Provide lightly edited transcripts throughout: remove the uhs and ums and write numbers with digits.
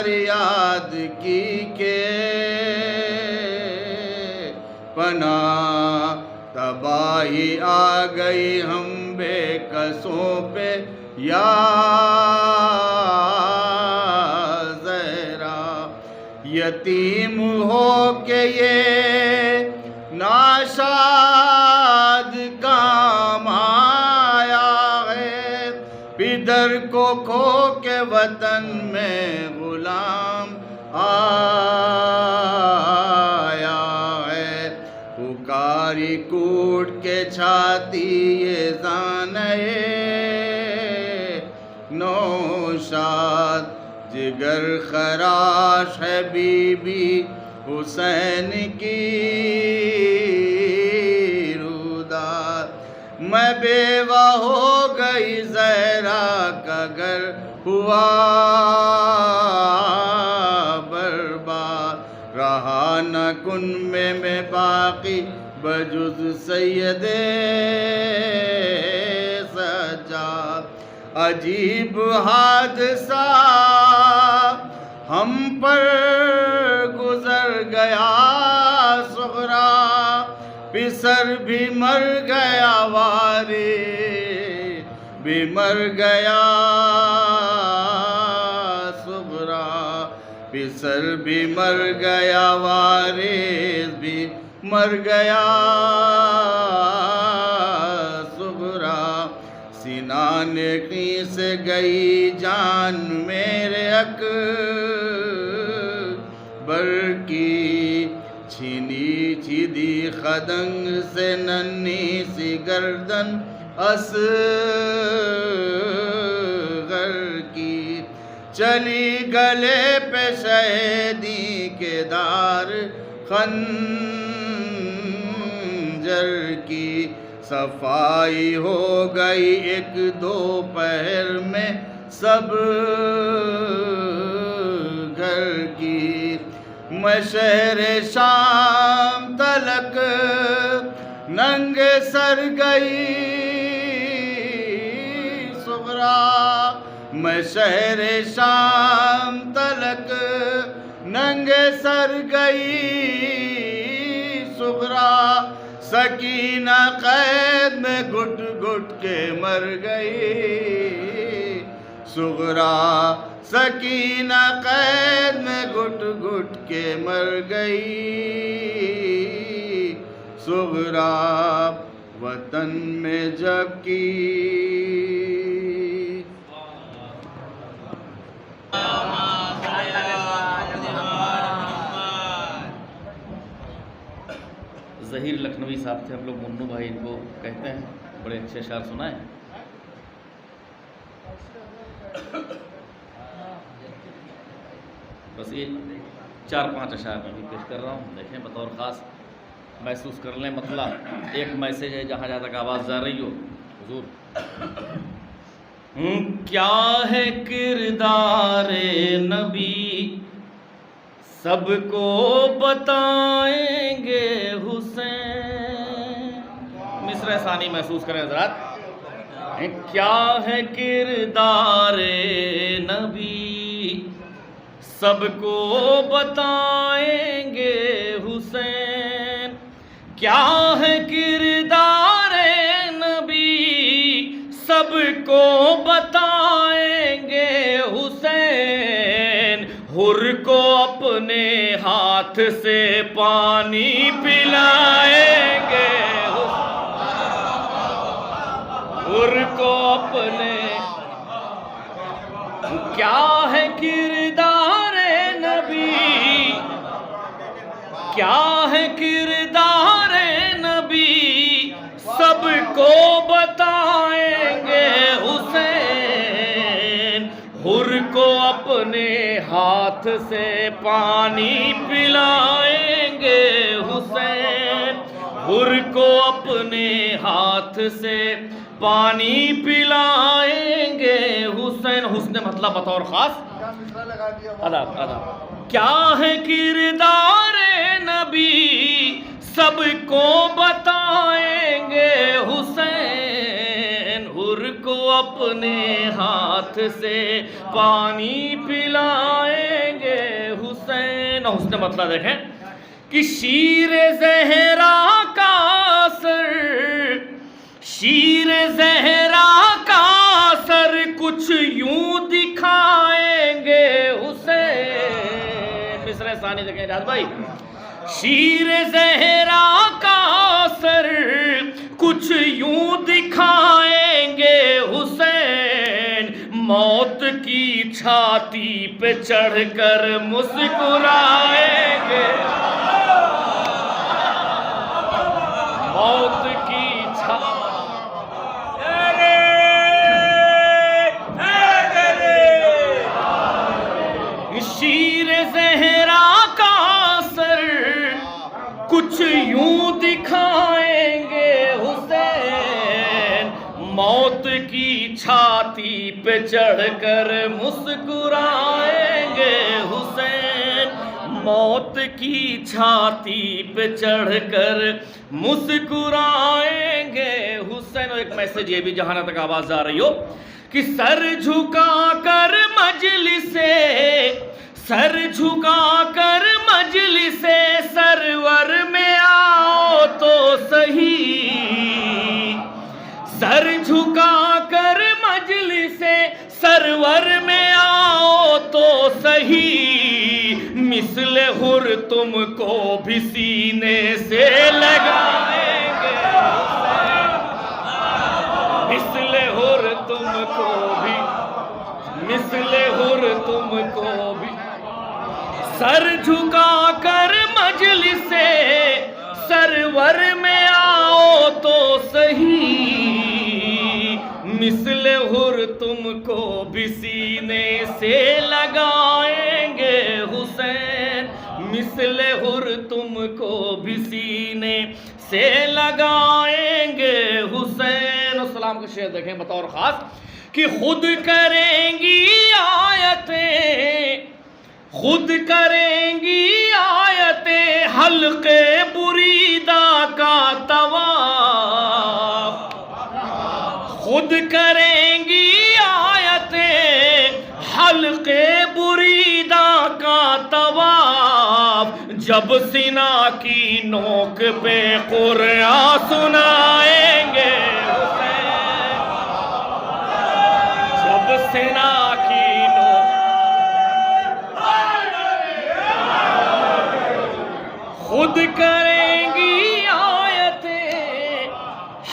فریاد کی کہ پناہ تباہی آ گئی ہم بے کسوں پہ یا زہرا، یتیم ہو کے یہ ناشاد کام آیا ہے، پدر کو کھو کے وطن میں غلام آیا ہے، پکاری کوٹ کے چھاتی یہ زانِ نوشاد، جگر خراش ہے بی بی حسین کی روداد، میں بیوہ ہو گئی زہرا کا گھر ہوا برباد، رہا نہ کنبے میں باقی بجز سید سجاد، عجیب حادثہ ہم پر گزر گیا صغرا، پسر بھی مر گیا وارث بھی مر گیا صغرا، پسر بھی مر گیا وارث بھی مر گیا صغرا، سنان کی سے گئی جان میرے اکبر کی، چھینی چھیدی خدنگ سے ننھی سی گردن اصغر کی، چلی گلے پہ شہیدی کے دار خنجر کی، صفائی ہو گئی ایک دو پہر میں سب گھر کی، میں شہر شام تلک ننگے سر گئی صغرا، میں شہر شام تلک ننگے سر گئی صغرا، سکینہ قید میں گھٹ گھٹ کے مر گئی صغرا، سکینہ قید میں گھٹ گھٹ کے مر گئی صغرا، وطن میں جب کی ظہیر لکھنوی صاحب تھے ہم لوگ، منو بھائی ان کو کہتے ہیں، بڑے اچھے اشعار سنائیں۔ بس یہ 4-5 اشعار میں بھی پیش کر رہا ہوں، دیکھیں بطور خاص محسوس کر لیں، مطلب ایک میسیج ہے جہاں تک آواز جا رہی ہو حضور۔ کیا ہے کردار نبی سب کو بتائیں گے حسین، مصرع ثانی محسوس کریں حضرات، کیا ہے کردار نبی سب کو بتائیں گے حسین، کیا ہے کردار نبی سب کو بتائیں گے حسین، حر کو اپنے ہاتھ سے پانی پلائیں گے حر کو اپنے، کیا ہے کردار نبی، کیا ہے کردار نبی سب کو بتائیں گے حسین، حر کو اپنے ہاتھ سے پانی پلائیں گے حسین، حر کو اپنے ہاتھ سے پانی پلائیں گے حسین، حسن مطلب بطور خاص ادب ادب، کیا ہے کردار نبی سب کو بتائیں گے حسین، حر کو اپنے ہاتھ سے پانی پلائیں نہ حسن مطلب دیکھیں کہ شیر زہرا کا سر، شیر زہرا کا سر کچھ یوں دکھائیں گے حسین. مصرع ثانی دیکھیں راز بھائی. شیر زہرا کا سر کچھ یوں دکھائیں گے حسین، موت کی چھاتی پہ چڑھ کر مسکرائیں گے. موت کی شیر زہرا کا سر کچھ یوں دکھائیں گے حسین، موت کی چھاتی پہ چڑھ کر مسکرائیں گے حسین، موت کی چھاتی پہ چڑھ کر مسکرائیں گے حسین. اور ایک میسج یہ بھی جہاں تک آواز آ رہی ہو کہ سر جھکا کر مجلس، سر جھکا کر مجلس سرور میں آؤ تو صحیح، سر جھکا کر مجلس سرور میں آؤ تو صحیح، مثل حر تم کو بھی سینے سے لگائیں گے مثل حر تم کو بھی، مثل حر تم کو بھی. سر جھکا کر مجلس سرور میں آؤ تو صحیح، مثل حر تم کو بھی سینے سے لگائیں گے حسین، مثل حر تم کو بھی سینے سے لگائیں گے حسین. السلام کا شعر دیکھیں بطور خاص کہ خود کریں گی آیتیں، خود کریں گی آیتیں حلقے بریدہ کا طواف، خود کریں گی آیتیں حلقے بریدہ کا طواف، جب سنا کی نوک پہ قرآن سنائیں گے حسین، جب سنا کی خود کریں گی آیتیں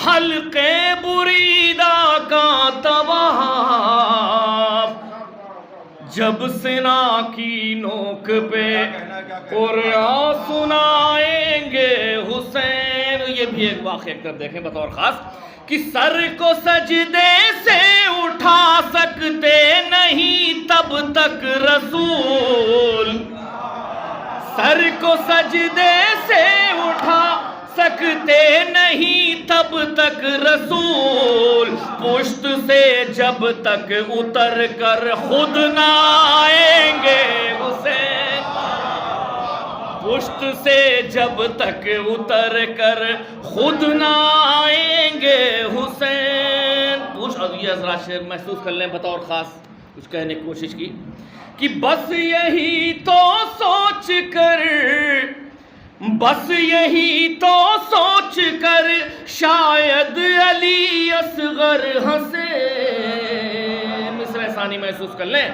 حلقے بریدہ کا طواف، جب سنا کی نوک پہ قرآن سنائیں گے حسین. یہ بھی ایک واقعہ ایک طرف دیکھیں بطور خاص کہ سر کو سجدے سے اٹھا سکتے نہیں تب تک رسول، سر کو سجدے سے اٹھا سکتے نہیں تب تک رسول، پشت سے جب تک اتر کر خود نہ آئیں گے حسین، پشت سے جب تک اتر کر خود نہ آئیں گے حسین. اور یہ حضرات شعر محسوس کر لیں بطور خاص کچھ کہنے کی کوشش کی کہ بس یہی تو سوچ کر، بس یہی تو سوچ کر شاید علی اصغر ہنسے. مصرع ثانی محسوس کر لیں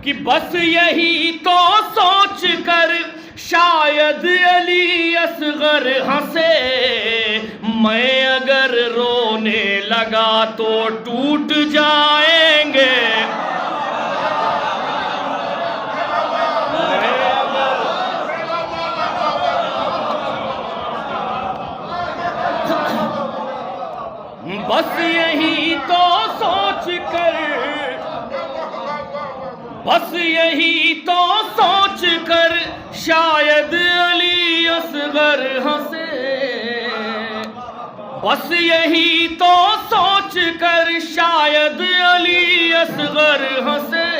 کہ بس یہی تو سوچ کر شاید علی اصغر ہنسے، میں اگر رونے لگا تو ٹوٹ جائیں گے، بس یہی تو سوچ کر، بس یہی تو سوچ کر شاید علی اصغر ہنسے، بس یہی تو سوچ کر شاید علی اصغر ہنسے،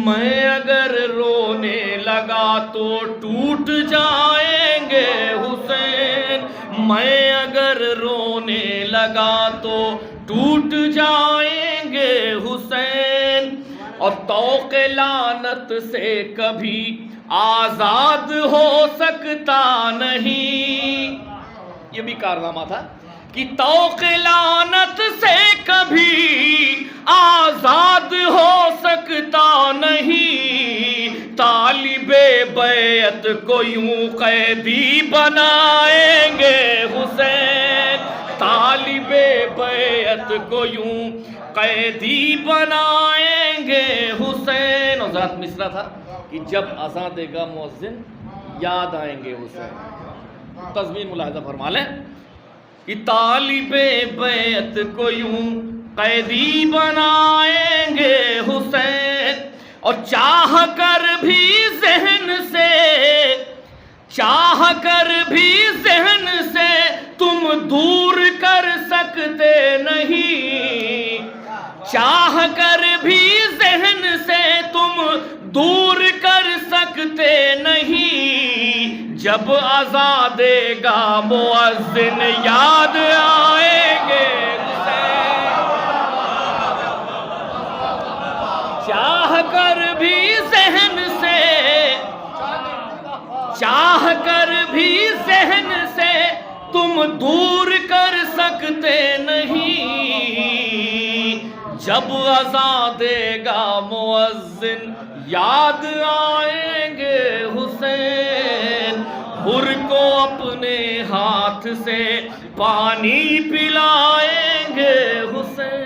میں اگر رونے لگا تو ٹوٹ جائیں گے حسین، میں اگر رونے لگا تو ٹوٹ جائیں گے حسین. اور طوق لعنت سے کبھی آزاد ہو سکتا نہیں. یہ بھی کارنامہ تھا کہ توق لعنت سے کبھی آزاد ہو سکتا نہیں. طالب بیعت کو یوں قیدی بنائیں گے حسین. طالب بیعت کو یوں قیدی بنائیں گے حسین. اور ذات مصرع تھا کہ جب اذان دے گا مؤذن یاد آئیں گے حسین. تضمین ملاحظہ فرما لیں کہ طالب بیعت کو یوں قیدی بنائیں گے حسین. اور چاہ کر بھی ذہن سے تم دور کر سکتے نہیں. چاہ کر بھی ذہن سے تم دور کر سکتے نہیں. جب اذان دے گا مؤذن یاد آئیں گے حسین. چاہ کر بھی ذہن سے تم دور کر سکتے نہیں. جب اذان دے گا مؤذن یاد آئیں گے حسین. حر کو اپنے ہاتھ سے پانی پلائیں گے حسین.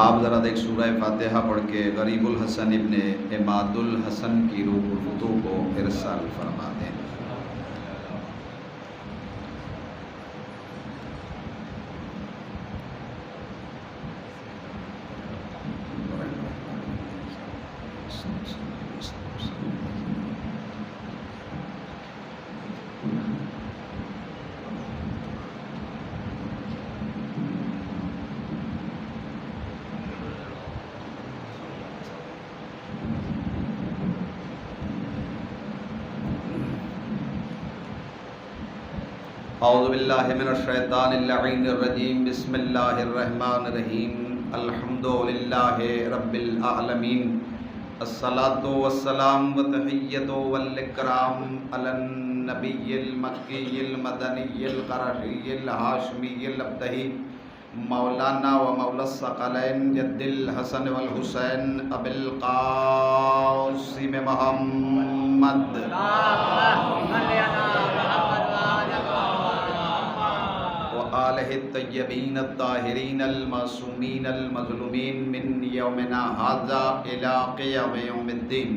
آپ ذرا ایک سورہ فاتحہ پڑھ کے غریب الحسن ابن عماد الحسن کی روح الفتوح کو ارسال فرما دیں. اعوذ باللہ من الشیطان اللعین الرجیم. بسم اللہ الرحمن الرحیم. الحمد للہ رب العالمین. الصلاۃ والسلام والتحیۃ والاکرام علی النبی المکی المدنی القرشی الہاشمی الابتہی مولانا و مولا الثقلین جد الحسن والحسین ابی القاسم محمد آلہ الطیبین الطاہرین المعصومین المظلومین من یومنا ھذا الی قیام یوم الدین.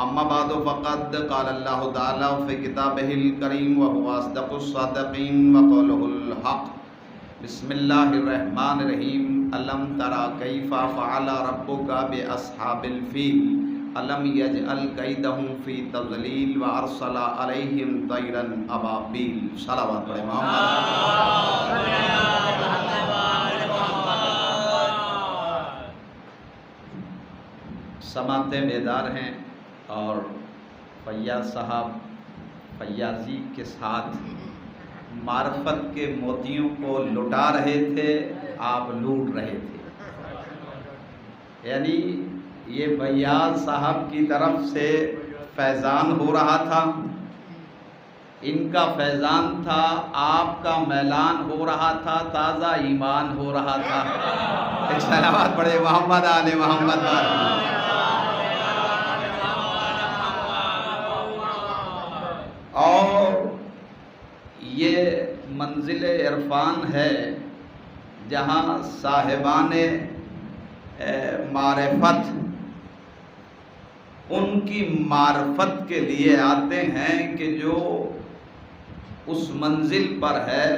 اما بعد فقد قال اللہ تعالی فی کتابہ الکریم وہو اصدق الصادقین وقولہ الحق. بسم اللہ الرحمن الرحیم. الم تری کیف فعل ربک باصحاب الفیل الم یجعل کیدہم فی تضلیل وارسل علیہم طیرا ابابیل. صلوات پڑھیں محمد. سماعتیں بیدار ہیں اور فیاض صاحب فیاضی کے ساتھ معرفت کے موتیوں کو لٹا رہے تھے. آپ لوٹ رہے تھے. یعنی یہ فیاض صاحب کی طرف سے فیضان ہو رہا تھا. ان کا فیضان تھا. آپ کا میلان ہو رہا تھا. تازہ ایمان ہو رہا تھا. ایک صلوات پڑھے محمد آل محمد. اور یہ منزل عرفان ہے جہاں صاحبان معرفت ان کی معرفت کے لیے آتے ہیں کہ جو اس منزل پر ہے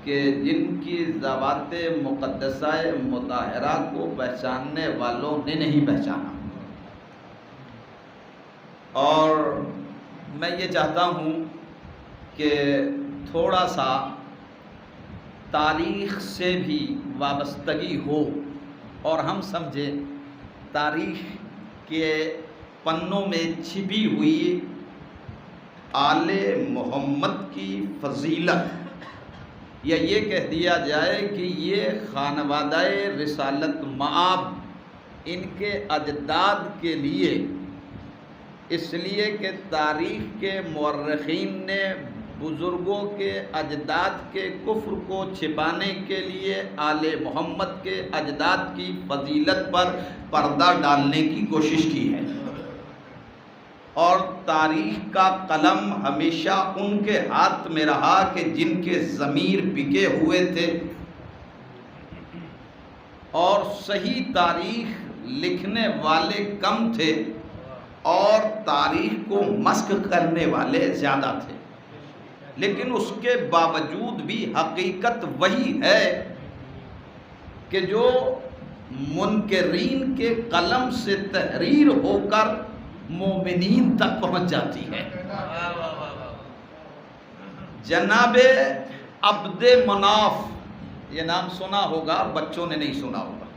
کہ جن کی ذوات مقدسہ مطہرہ کو پہچاننے والوں نے نہیں پہچانا. اور میں یہ چاہتا ہوں کہ تھوڑا سا تاریخ سے بھی وابستگی ہو اور ہم سمجھیں تاریخ کے پنوں میں چھپی ہوئی آل محمد کی فضیلت، یا یہ کہہ دیا جائے کہ یہ خانوادہ رسالت مآب ان کے اجداد کے لیے، اس لیے کہ تاریخ کے مورخین نے بزرگوں کے اجداد کے کفر کو چھپانے کے لیے آل محمد کے اجداد کی فضیلت پر پردہ ڈالنے کی کوشش کی ہے. اور تاریخ کا قلم ہمیشہ ان کے ہاتھ میں رہا کہ جن کے ضمیر بکے ہوئے تھے اور صحیح تاریخ لکھنے والے کم تھے اور تاریخ کو مسخ کرنے والے زیادہ تھے. لیکن اس کے باوجود بھی حقیقت وہی ہے کہ جو منکرین کے قلم سے تحریر ہو کر مومنین تک پہنچ جاتی ہے. جناب عبد مناف، یہ نام سنا ہوگا، بچوں نے نہیں سنا ہوگا.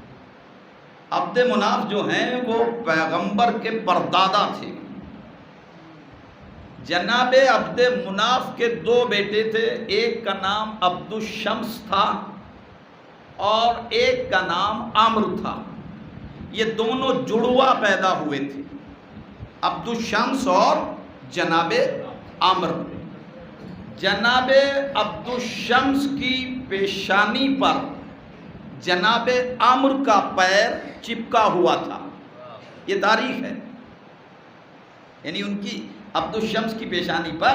عبد مناف جو ہیں وہ پیغمبر کے پردادا تھے. جناب عبد مناف کے دو بیٹے تھے، ایک کا نام عبد الشمس تھا اور ایک کا نام عامر تھا. یہ دونوں جڑوا پیدا ہوئے تھے، عبد الشمس اور جناب عامر. جناب عبد الشمس کی پیشانی پر جناب عامر کا پیر چپکا ہوا تھا. یہ تاریخ ہے، یعنی ان کی عبد الشمس کی پیشانی پر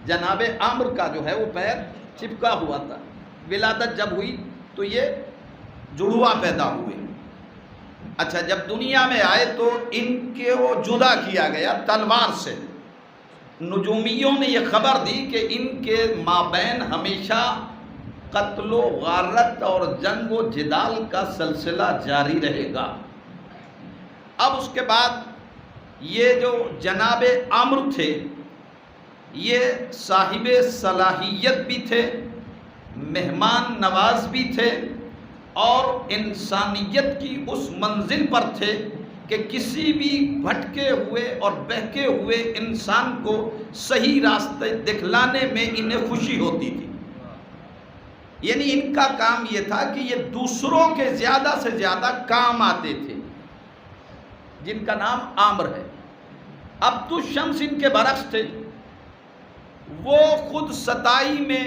جناب عامر کا جو ہے وہ پیر چپکا ہوا تھا. ولادت جب ہوئی تو یہ جڑوا پیدا ہوئے. اچھا، جب دنیا میں آئے تو ان کو جدا کیا گیا تلوار سے. نجومیوں نے یہ خبر دی کہ ان کے مابین ہمیشہ قتل و غارت اور جنگ و جدال کا سلسلہ جاری رہے گا. اب اس کے بعد یہ جو جناب عامر تھے یہ صاحب صلاحیت بھی تھے، مہمان نواز بھی تھے اور انسانیت کی اس منزل پر تھے کہ کسی بھی بھٹکے ہوئے اور بہکے ہوئے انسان کو صحیح راستے دکھلانے میں انہیں خوشی ہوتی تھی. یعنی ان کا کام یہ تھا کہ یہ دوسروں کے زیادہ سے زیادہ کام آتے تھے، جن کا نام عامر ہے. عبد الشمس ان کے برعکس تھے، وہ خود ستائی میں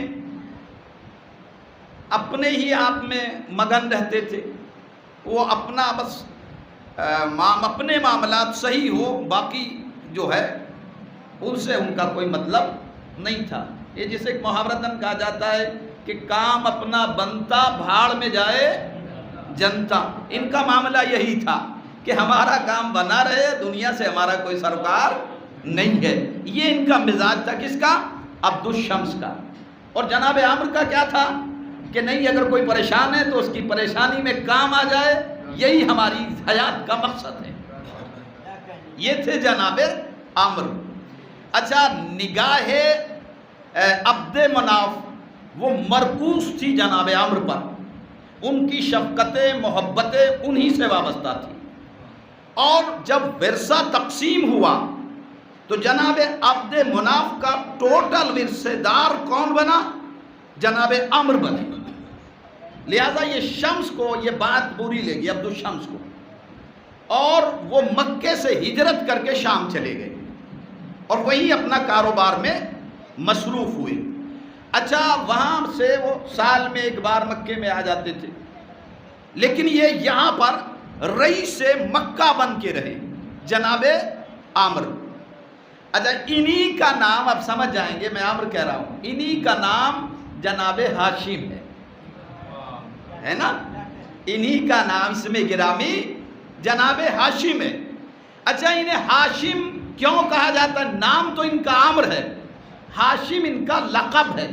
اپنے ہی آپ میں مگن رہتے تھے. وہ اپنا بس اپنے معاملات صحیح ہو، باقی جو ہے ان سے ان کا کوئی مطلب نہیں تھا. یہ جسے محاورتاً کہا جاتا ہے کہ کام اپنا بنتا بھاڑ میں جائے جنتا. ان کا معاملہ یہی تھا کہ ہمارا کام بنا رہے، دنیا سے ہمارا کوئی سروکار نہیں ہے. یہ ان کا مزاج تھا. کس کا؟ عبد الشمس کا. اور جناب عامر کا کیا تھا کہ نہیں، اگر کوئی پریشان ہے تو اس کی پریشانی میں کام آ جائے، یہی ہماری حیات کا مقصد ہے. یہ تھے جناب عامر. اچھا، نگاہ عبد مناف وہ مرکوز تھی جناب عامر پر. ان کی شفقتیں محبتیں انہی سے وابستہ تھی. اور جب ورثہ تقسیم ہوا تو جناب عبد مناف کا ٹوٹل ورثہ دار کون بنا؟ جناب عامر بنے. لہذا یہ شمس کو یہ بات بری لگی، عبد الشمس کو، اور وہ مکے سے ہجرت کر کے شام چلے گئے اور وہیں اپنا کاروبار میں مصروف ہوئے. اچھا، وہاں سے وہ سال میں ایک بار مکے میں آ جاتے تھے، لیکن یہ یہاں پر رئیس مکہ بن کے رہے جناب عامر. اچھا، انہی کا نام، اب سمجھ جائیں گے میں عامر کہہ رہا ہوں، انہی کا نام جناب ہاشم ہے نا. انہی کا نام اسم گرامی جناب ہاشم ہے. اچھا، انہیں ہاشم کیوں کہا جاتا ہے؟ نام تو ان کا عامر ہے، ہاشم ان کا لقب ہے.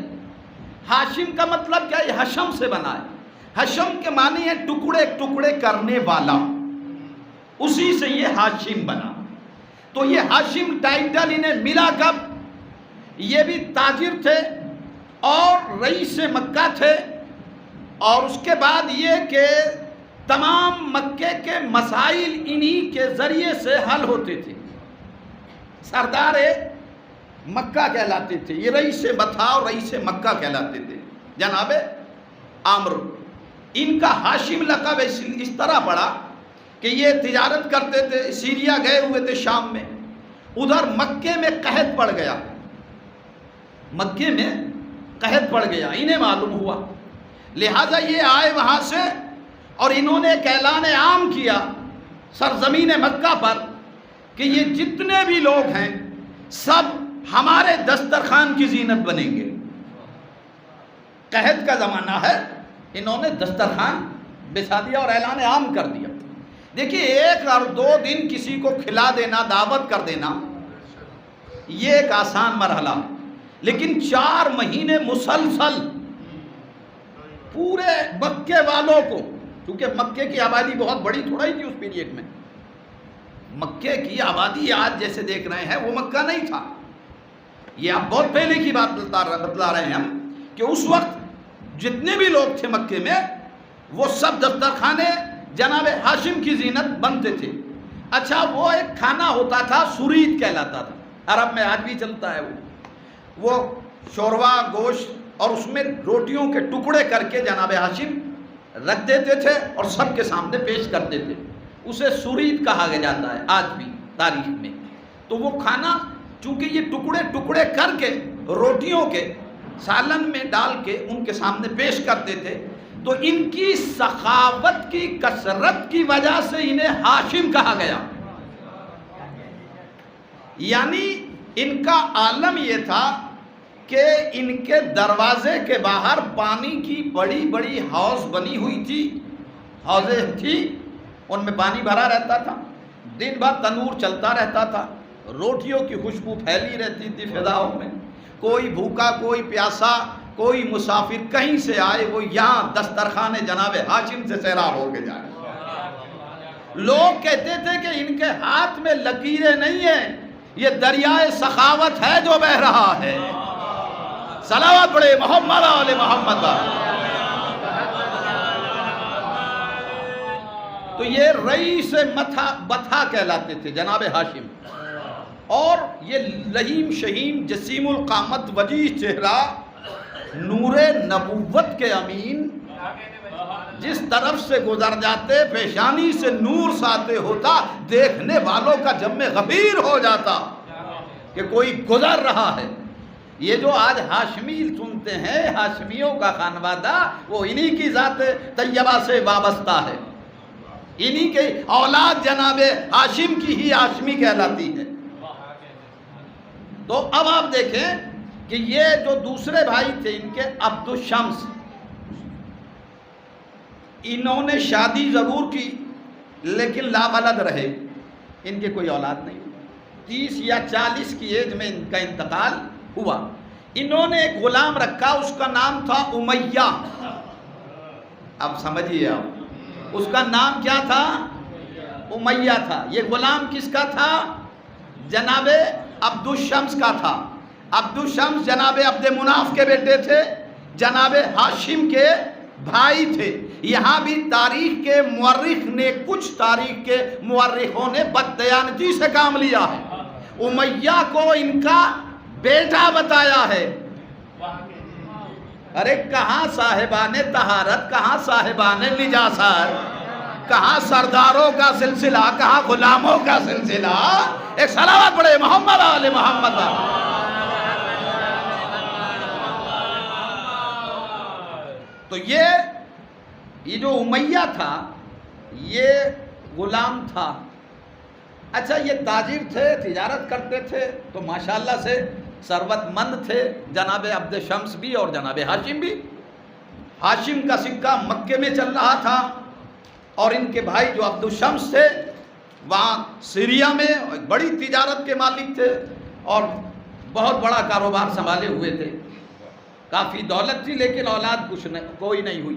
ہاشم کا مطلب کیا ہے؟ حشم سے بنا ہے. حشم کے معنی ہے ٹکڑے ٹکڑے کرنے والا، اسی سے یہ ہاشم بنا. تو یہ ہاشم ٹائٹل انہیں ملا کب؟ یہ بھی تاجر تھے اور رئیس مکہ تھے، اور اس کے بعد یہ کہ تمام مکے کے مسائل انہی کے ذریعے سے حل ہوتے تھے. سردار مکہ کہلاتے تھے یہ، رئیس بطھا اور رئیس مکہ کہلاتے تھے جناب عامر. ان کا ہاشم لقب اس طرح پڑا کہ یہ تجارت کرتے تھے، سیریا گئے ہوئے تھے شام میں، ادھر مکے میں قحط پڑ گیا، مکے میں قحط پڑ گیا، انہیں معلوم ہوا، لہٰذا یہ آئے وہاں سے اور انہوں نے ایک اعلان عام کیا سرزمین مکہ پر کہ یہ جتنے بھی لوگ ہیں سب ہمارے دسترخوان کی زینت بنیں گے. قحط کا زمانہ ہے، انہوں نے دسترخوان بچھا دیا اور اعلان عام کر دیا. دیکھیے 1 اور 2 دن کسی کو کھلا دینا، دعوت کر دینا، یہ ایک آسان مرحلہ ہے، لیکن 4 مہینے مسلسل پورے مکے والوں کو، کیونکہ مکے کی آبادی بہت بڑی تھوڑا ہی تھی اس پیریڈ میں، مکے کی آبادی آج جیسے دیکھ رہے ہیں وہ مکہ نہیں تھا. یہ آپ بہت پہلے کی بات بتلا رہے ہیں ہم کہ اس وقت جتنے بھی لوگ تھے مکے میں وہ سب دسترخوانے جناب ہاشم کی زینت بنتے تھے. اچھا وہ ایک کھانا ہوتا تھا سرید کہلاتا تھا، عرب میں آج بھی چلتا ہے، وہ شوروا گوشت اور اس میں روٹیوں کے ٹکڑے کر کے جناب ہاشم رکھ دیتے تھے اور سب کے سامنے پیش کرتے تھے. اسے سرید کہا جاتا ہے آج بھی تاریخ میں. تو وہ کھانا چونکہ یہ ٹکڑے ٹکڑے کر کے روٹیوں کے سالن میں ڈال کے ان کے سامنے پیش کرتے تھے، تو ان کی سخاوت کی کثرت کی وجہ سے انہیں ہاشم کہا گیا. یعنی ان کا عالم یہ تھا کہ ان کے دروازے کے باہر پانی کی بڑی بڑی حوض بنی ہوئی تھی، حوضیں تھی، ان میں پانی بھرا رہتا تھا، دن بھر تنور چلتا رہتا تھا، روٹیوں کی خوشبو پھیلی رہتی تھی فضاؤں میں. کوئی بھوکا، کوئی پیاسا، کوئی مسافر کہیں سے آئے وہ یہاں دسترخوان جناب ہاشم سے سیراب ہو کے جائے. لوگ کہتے تھے کہ ان کے ہاتھ میں لکیریں نہیں ہیں، یہ دریائے سخاوت ہے جو بہہ رہا ہے. صلوات پڑھے محمد علی محمد. تو یہ رئیس بطھا کہلاتے تھے جناب ہاشم، اور یہ لہیم شہیم جسیم القامت وجیح چہرہ نور نبوت کے امین، جس طرف سے گزر جاتے پیشانی سے نور ساتے ہوتا، دیکھنے والوں کا جم میں غفیر ہو جاتا کہ کوئی گزر رہا ہے. یہ جو آج ہاشمی سنتے ہیں، ہاشمیوں کا خانوادہ، وہ انہی کی ذات طیبہ سے وابستہ ہے، انہی کے اولاد جناب ہاشم کی ہی ہاشمی کہلاتی ہے. تو اب آپ دیکھیں کہ یہ جو دوسرے بھائی تھے ان کے عبد الشمس، انہوں نے شادی ضرور کی لیکن لا ولد رہے، ان کے کوئی اولاد نہیں. 30 یا 40 کی ایج میں ان کا انتقال ہوا. انہوں نے ایک غلام رکھا، اس کا نام تھا امیہ. اب سمجھیے آپ، اس کا نام کیا تھا؟ امیہ تھا. یہ غلام کس کا تھا؟ جناب عبد الشمس کا تھا. عبد الشمس جناب عبد مناف کے بیٹے تھے، جناب ہاشم کے بھائی تھے. یہاں بھی تاریخ کے مورخ نے، کچھ تاریخ کے مورخوں نے بددیانتی سے کام لیا ہے. امیہ کو ان کا بیٹا بتایا ہے. ارے کہاں صاحبان طہارت، کہاں صاحبان نجاست، کہاں سرداروں کا سلسلہ، کہاں غلاموں کا سلسلہ. ایک صلوات پڑھے محمد علی محمد. تو یہ جو امیہ تھا یہ غلام تھا. اچھا یہ تاجر تھے، تجارت کرتے تھے، تو ماشاءاللہ سے ثروت مند تھے جناب عبد شمس بھی اور جناب ہاشم بھی. ہاشم کا سکہ مکے میں چل رہا تھا اور ان کے بھائی جو عبد الشمس تھے وہاں سیریا میں ایک بڑی تجارت کے مالک تھے اور بہت بڑا کاروبار سنبھالے ہوئے تھے. کافی دولت تھی لیکن اولاد کوئی نہیں ہوئی.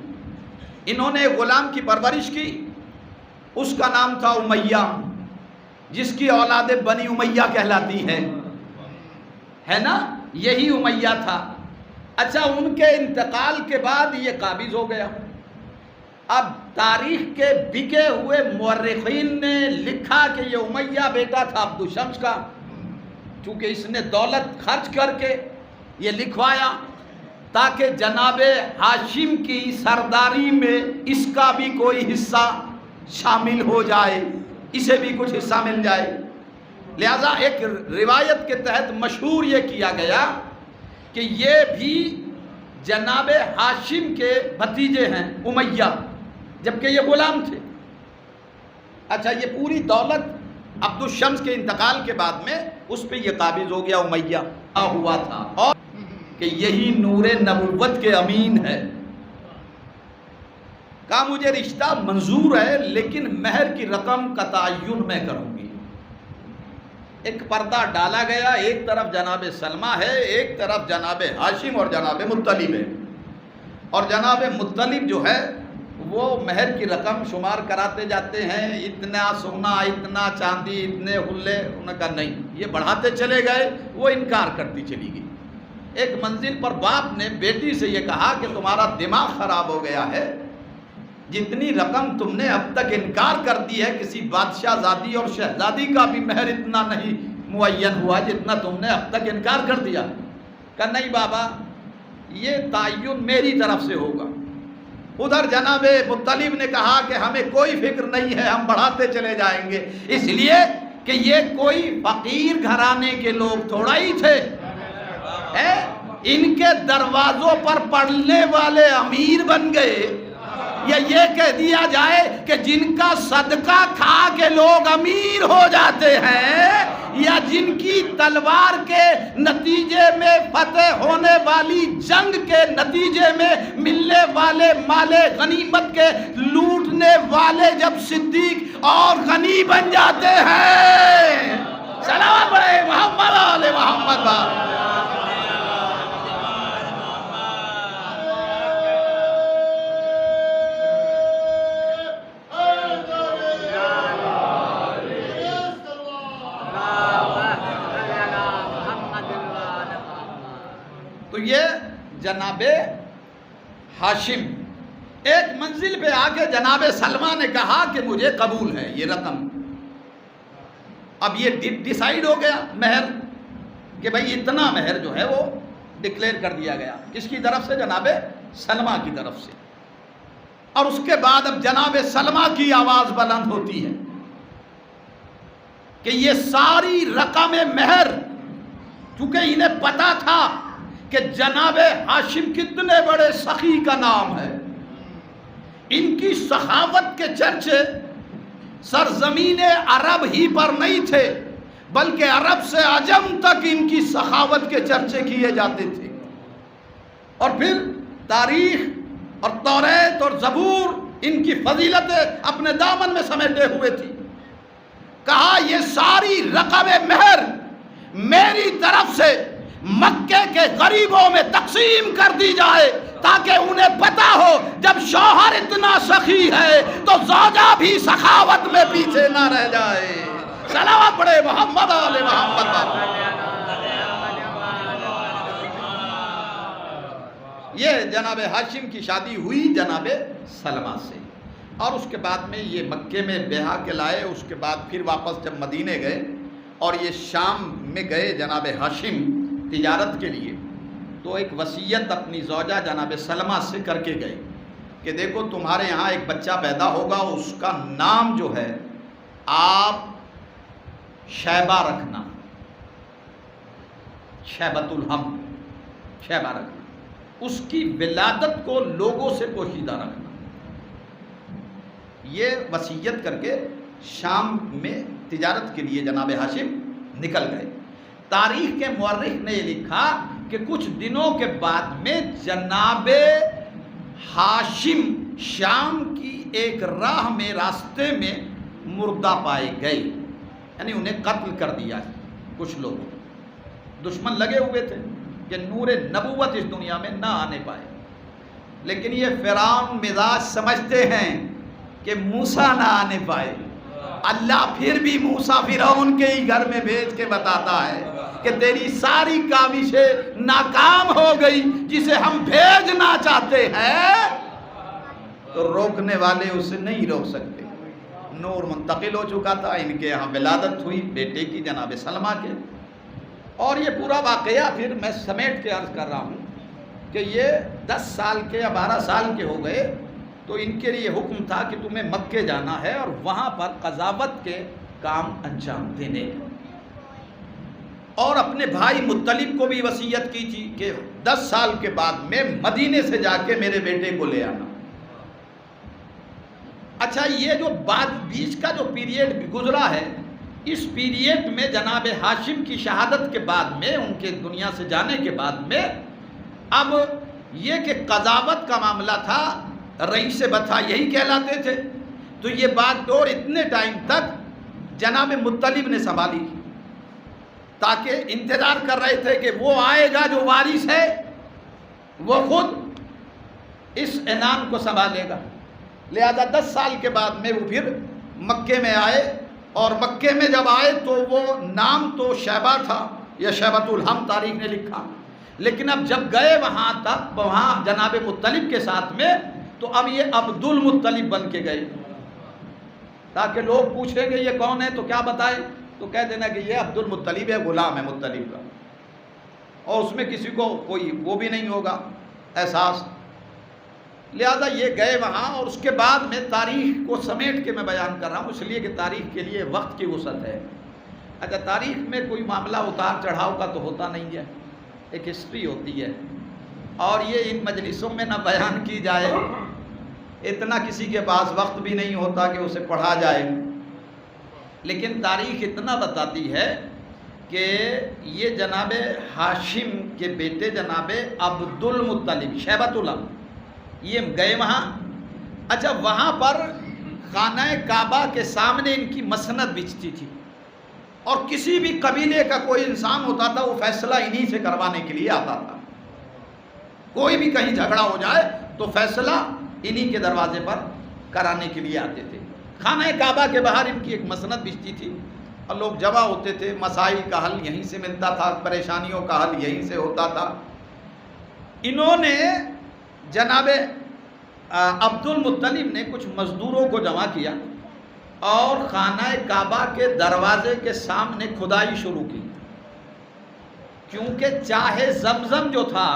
انہوں نے غلام کی پرورش کی، اس کا نام تھا امیہ، جس کی اولاد بنی امیہ کہلاتی ہے نا، یہی امیہ تھا. اچھا، ان کے انتقال کے بعد یہ قابض ہو گیا. اب تاریخ کے بکے ہوئے مورخین نے لکھا کہ یہ امیہ بیٹا تھا عبد الشمس کا، چونکہ اس نے دولت خرچ کر کے یہ لکھوایا تاکہ جناب ہاشم کی سرداری میں اس کا بھی کوئی حصہ شامل ہو جائے، اسے بھی کچھ حصہ مل جائے. لہذا ایک روایت کے تحت مشہور یہ کیا گیا کہ یہ بھی جناب ہاشم کے بھتیجے ہیں امیہ، جبکہ یہ غلام تھے. اچھا، یہ پوری دولت عبد الشمس کے انتقال کے بعد میں اس پہ یہ قابض ہو گیا امیہ ہوا تھا، اور کہ یہی نور نبوت کے امین ہے. کہا مجھے رشتہ منظور ہے لیکن مہر کی رقم کا تعین میں کروں گی. ایک پردہ ڈالا گیا، ایک طرف جناب سلمہ ہے، ایک طرف جناب ہاشم اور جناب مطلب ہے. اور جناب مطلب جو ہے وہ مہر کی رقم شمار کراتے جاتے ہیں، اتنا سونا، اتنا چاندی، اتنے حلے. انہوں نے کہا نہیں، یہ بڑھاتے چلے گئے، وہ انکار کرتی چلی گئی. ایک منزل پر باپ نے بیٹی سے یہ کہا کہ تمہارا دماغ خراب ہو گیا ہے، جتنی رقم تم نے اب تک انکار کر دی ہے، کسی بادشاہ زادی اور شہزادی کا بھی مہر اتنا نہیں معین ہوا جتنا تم نے اب تک انکار کر دیا. کہا نہیں بابا، یہ تعین میری طرف سے ہوگا. ادھر جناب مطلب نے کہا کہ ہمیں کوئی فکر نہیں ہے، ہم بڑھاتے چلے جائیں گے، اس لیے کہ یہ کوئی فقیر گھرانے کے لوگ تھوڑا ہی تھے، ان کے دروازوں پر پڑھنے والے امیر بن گئے. یا یہ کہہ دیا جائے کہ جن کا صدقہ کھا کے لوگ امیر ہو جاتے ہیں، یا جن کی تلوار کے نتیجے میں فتح ہونے والی جنگ کے نتیجے میں ملنے والے مال غنیمت کے لوٹنے والے جب صدیق اور غنی بن جاتے ہیں. سلام پڑھے محمد علیہ محمد با. تو یہ جناب ہاشم ایک منزل پہ آ کے جناب سلمہ نے کہا کہ مجھے قبول ہے یہ رقم. اب یہ ڈیسائیڈ ہو گیا مہر، کہ بھئی اتنا مہر جو ہے وہ ڈکلیئر کر دیا گیا. کس کی طرف سے؟ جناب سلمہ کی طرف سے. اور اس کے بعد اب جناب سلمہ کی آواز بلند ہوتی ہے کہ یہ ساری رقم مہر، چونکہ انہیں پتا تھا کہ جناب ہاشم کتنے بڑے سخی کا نام ہے، ان کی سخاوت کے چرچے سرزمین عرب ہی پر نہیں تھے بلکہ عرب سے عجم تک ان کی سخاوت کے چرچے کیے جاتے تھے. اور پھر تاریخ اور توریت اور زبور ان کی فضیلتیں اپنے دامن میں سمیٹے ہوئے تھی. کہا یہ ساری رقم مہر میری طرف سے مکے کے غریبوں میں تقسیم کر دی جائے تاکہ انہیں پتا ہو جب شوہر اتنا سخی ہے تو زوجہ بھی سخاوت میں پیچھے نہ رہ جائے. صلوات پڑھے محمد علیہ محمد. یہ جناب ہاشم کی شادی ہوئی جناب سلمہ سے، اور اس کے بعد میں یہ مکے میں بیاہ کے لائے. اس کے بعد پھر واپس جب مدینے گئے اور یہ شام میں گئے جناب ہاشم تجارت کے لیے، تو ایک وصیت اپنی زوجہ جناب سلمہ سے کر کے گئے کہ دیکھو تمہارے یہاں ایک بچہ پیدا ہوگا، اس کا نام جو ہے آپ شیبہ رکھنا، شیبۃ الحم، شیبہ رکھنا. اس کی ولادت کو لوگوں سے پوشیدہ رکھنا. یہ وصیت کر کے شام میں تجارت کے لیے جناب ہاشم نکل گئے. تاریخ کے مورخ نے یہ لکھا کہ کچھ دنوں کے بعد میں جناب ہاشم شام کی ایک راہ میں راستے میں مردہ پائے گئے، یعنی انہیں قتل کر دیا. کچھ لوگ دشمن لگے ہوئے تھے کہ نور نبوت اس دنیا میں نہ آنے پائے. لیکن یہ فرعون مزاج سمجھتے ہیں کہ موسیٰ نہ آنے پائے. اللہ پھر بھی موسیٰ فرعون کے ہی گھر میں بھیج کے بتاتا ہے کہ تیری ساری کاوشیں ناکام ہو گئی، جسے ہم بھیجنا چاہتے ہیں تو روکنے والے اسے نہیں روک سکتے. نور منتقل ہو چکا تھا، ان کے یہاں ولادت ہوئی بیٹے کی جناب سلمہ کے. اور یہ پورا واقعہ پھر میں سمیٹ کے عرض کر رہا ہوں کہ یہ 10 سال کے یا 12 سال کے ہو گئے تو ان کے لیے حکم تھا کہ تمہیں مکے جانا ہے اور وہاں پر قضاوت کے کام انجام دینے. اور اپنے بھائی مطلب کو بھی وصیت کی تھی کہ 10 سال کے بعد میں مدینے سے جا کے میرے بیٹے کو لے آنا. اچھا، یہ جو بیچ کا جو پیریڈ گزرا ہے، اس پیریڈ میں جناب ہاشم کی شہادت کے بعد میں، ان کے دنیا سے جانے کے بعد میں، اب یہ کہ قضاوت کا معاملہ تھا، رئیس بطحہ یہی کہلاتے تھے. تو یہ بات دور اتنے ٹائم تک جناب مطلب نے سنبھالی، تاکہ انتظار کر رہے تھے کہ وہ آئے گا جو وارث ہے، وہ خود اس عنان کو سنبھالے گا. لہذا 10 سال کے بعد میں وہ پھر مکے میں آئے، اور مکے میں جب آئے تو وہ نام تو شیبہ تھا، یا شیبۃ الحم تاریخ نے لکھا، لیکن اب جب گئے وہاں تک، وہاں جناب مطلب کے ساتھ میں، تو اب یہ عبد المطلب بن کے گئے، تاکہ لوگ پوچھیں گے یہ کون ہے تو کیا بتائے، تو کہہ دینا کہ یہ عبد المطلب ہے، غلام ہے مطلب کا، اور اس میں کسی کو کوئی وہ بھی نہیں ہوگا احساس. لہذا یہ گئے وہاں، اور اس کے بعد میں تاریخ کو سمیٹ کے میں بیان کر رہا ہوں، اس لیے کہ تاریخ کے لیے وقت کی وسعت ہے. اگر تاریخ میں کوئی معاملہ اتار چڑھاؤ کا تو ہوتا نہیں ہے، ایک ہسٹری ہوتی ہے، اور یہ ان مجلسوں میں نہ بیان کی جائے، اتنا کسی کے پاس وقت بھی نہیں ہوتا کہ اسے پڑھا جائے. لیکن تاریخ اتنا بتاتی ہے کہ یہ جناب ہاشم کے بیٹے جناب عبد المطلب شیبۃ الحم یہ گئے وہاں. اچھا، وہاں پر خانہ کعبہ کے سامنے ان کی مسند بچتی تھی، اور کسی بھی قبیلے کا کوئی انسان ہوتا تھا وہ فیصلہ انہی سے کروانے کے لیے آتا تھا. کوئی بھی کہیں جھگڑا ہو جائے تو فیصلہ انہی کے دروازے پر کرانے کے لیے آتے تھے. خانہ کعبہ کے باہر ان کی ایک مسند بچتی تھی، اور لوگ جمع ہوتے تھے، مسائل کا حل یہیں سے ملتا تھا، پریشانیوں کا حل یہیں سے ہوتا تھا. انہوں نے جناب عبد المطلب نے کچھ مزدوروں کو جمع کیا اور خانہ کعبہ کے دروازے کے سامنے کھدائی شروع کی، کیونکہ چاہے زمزم جو تھا،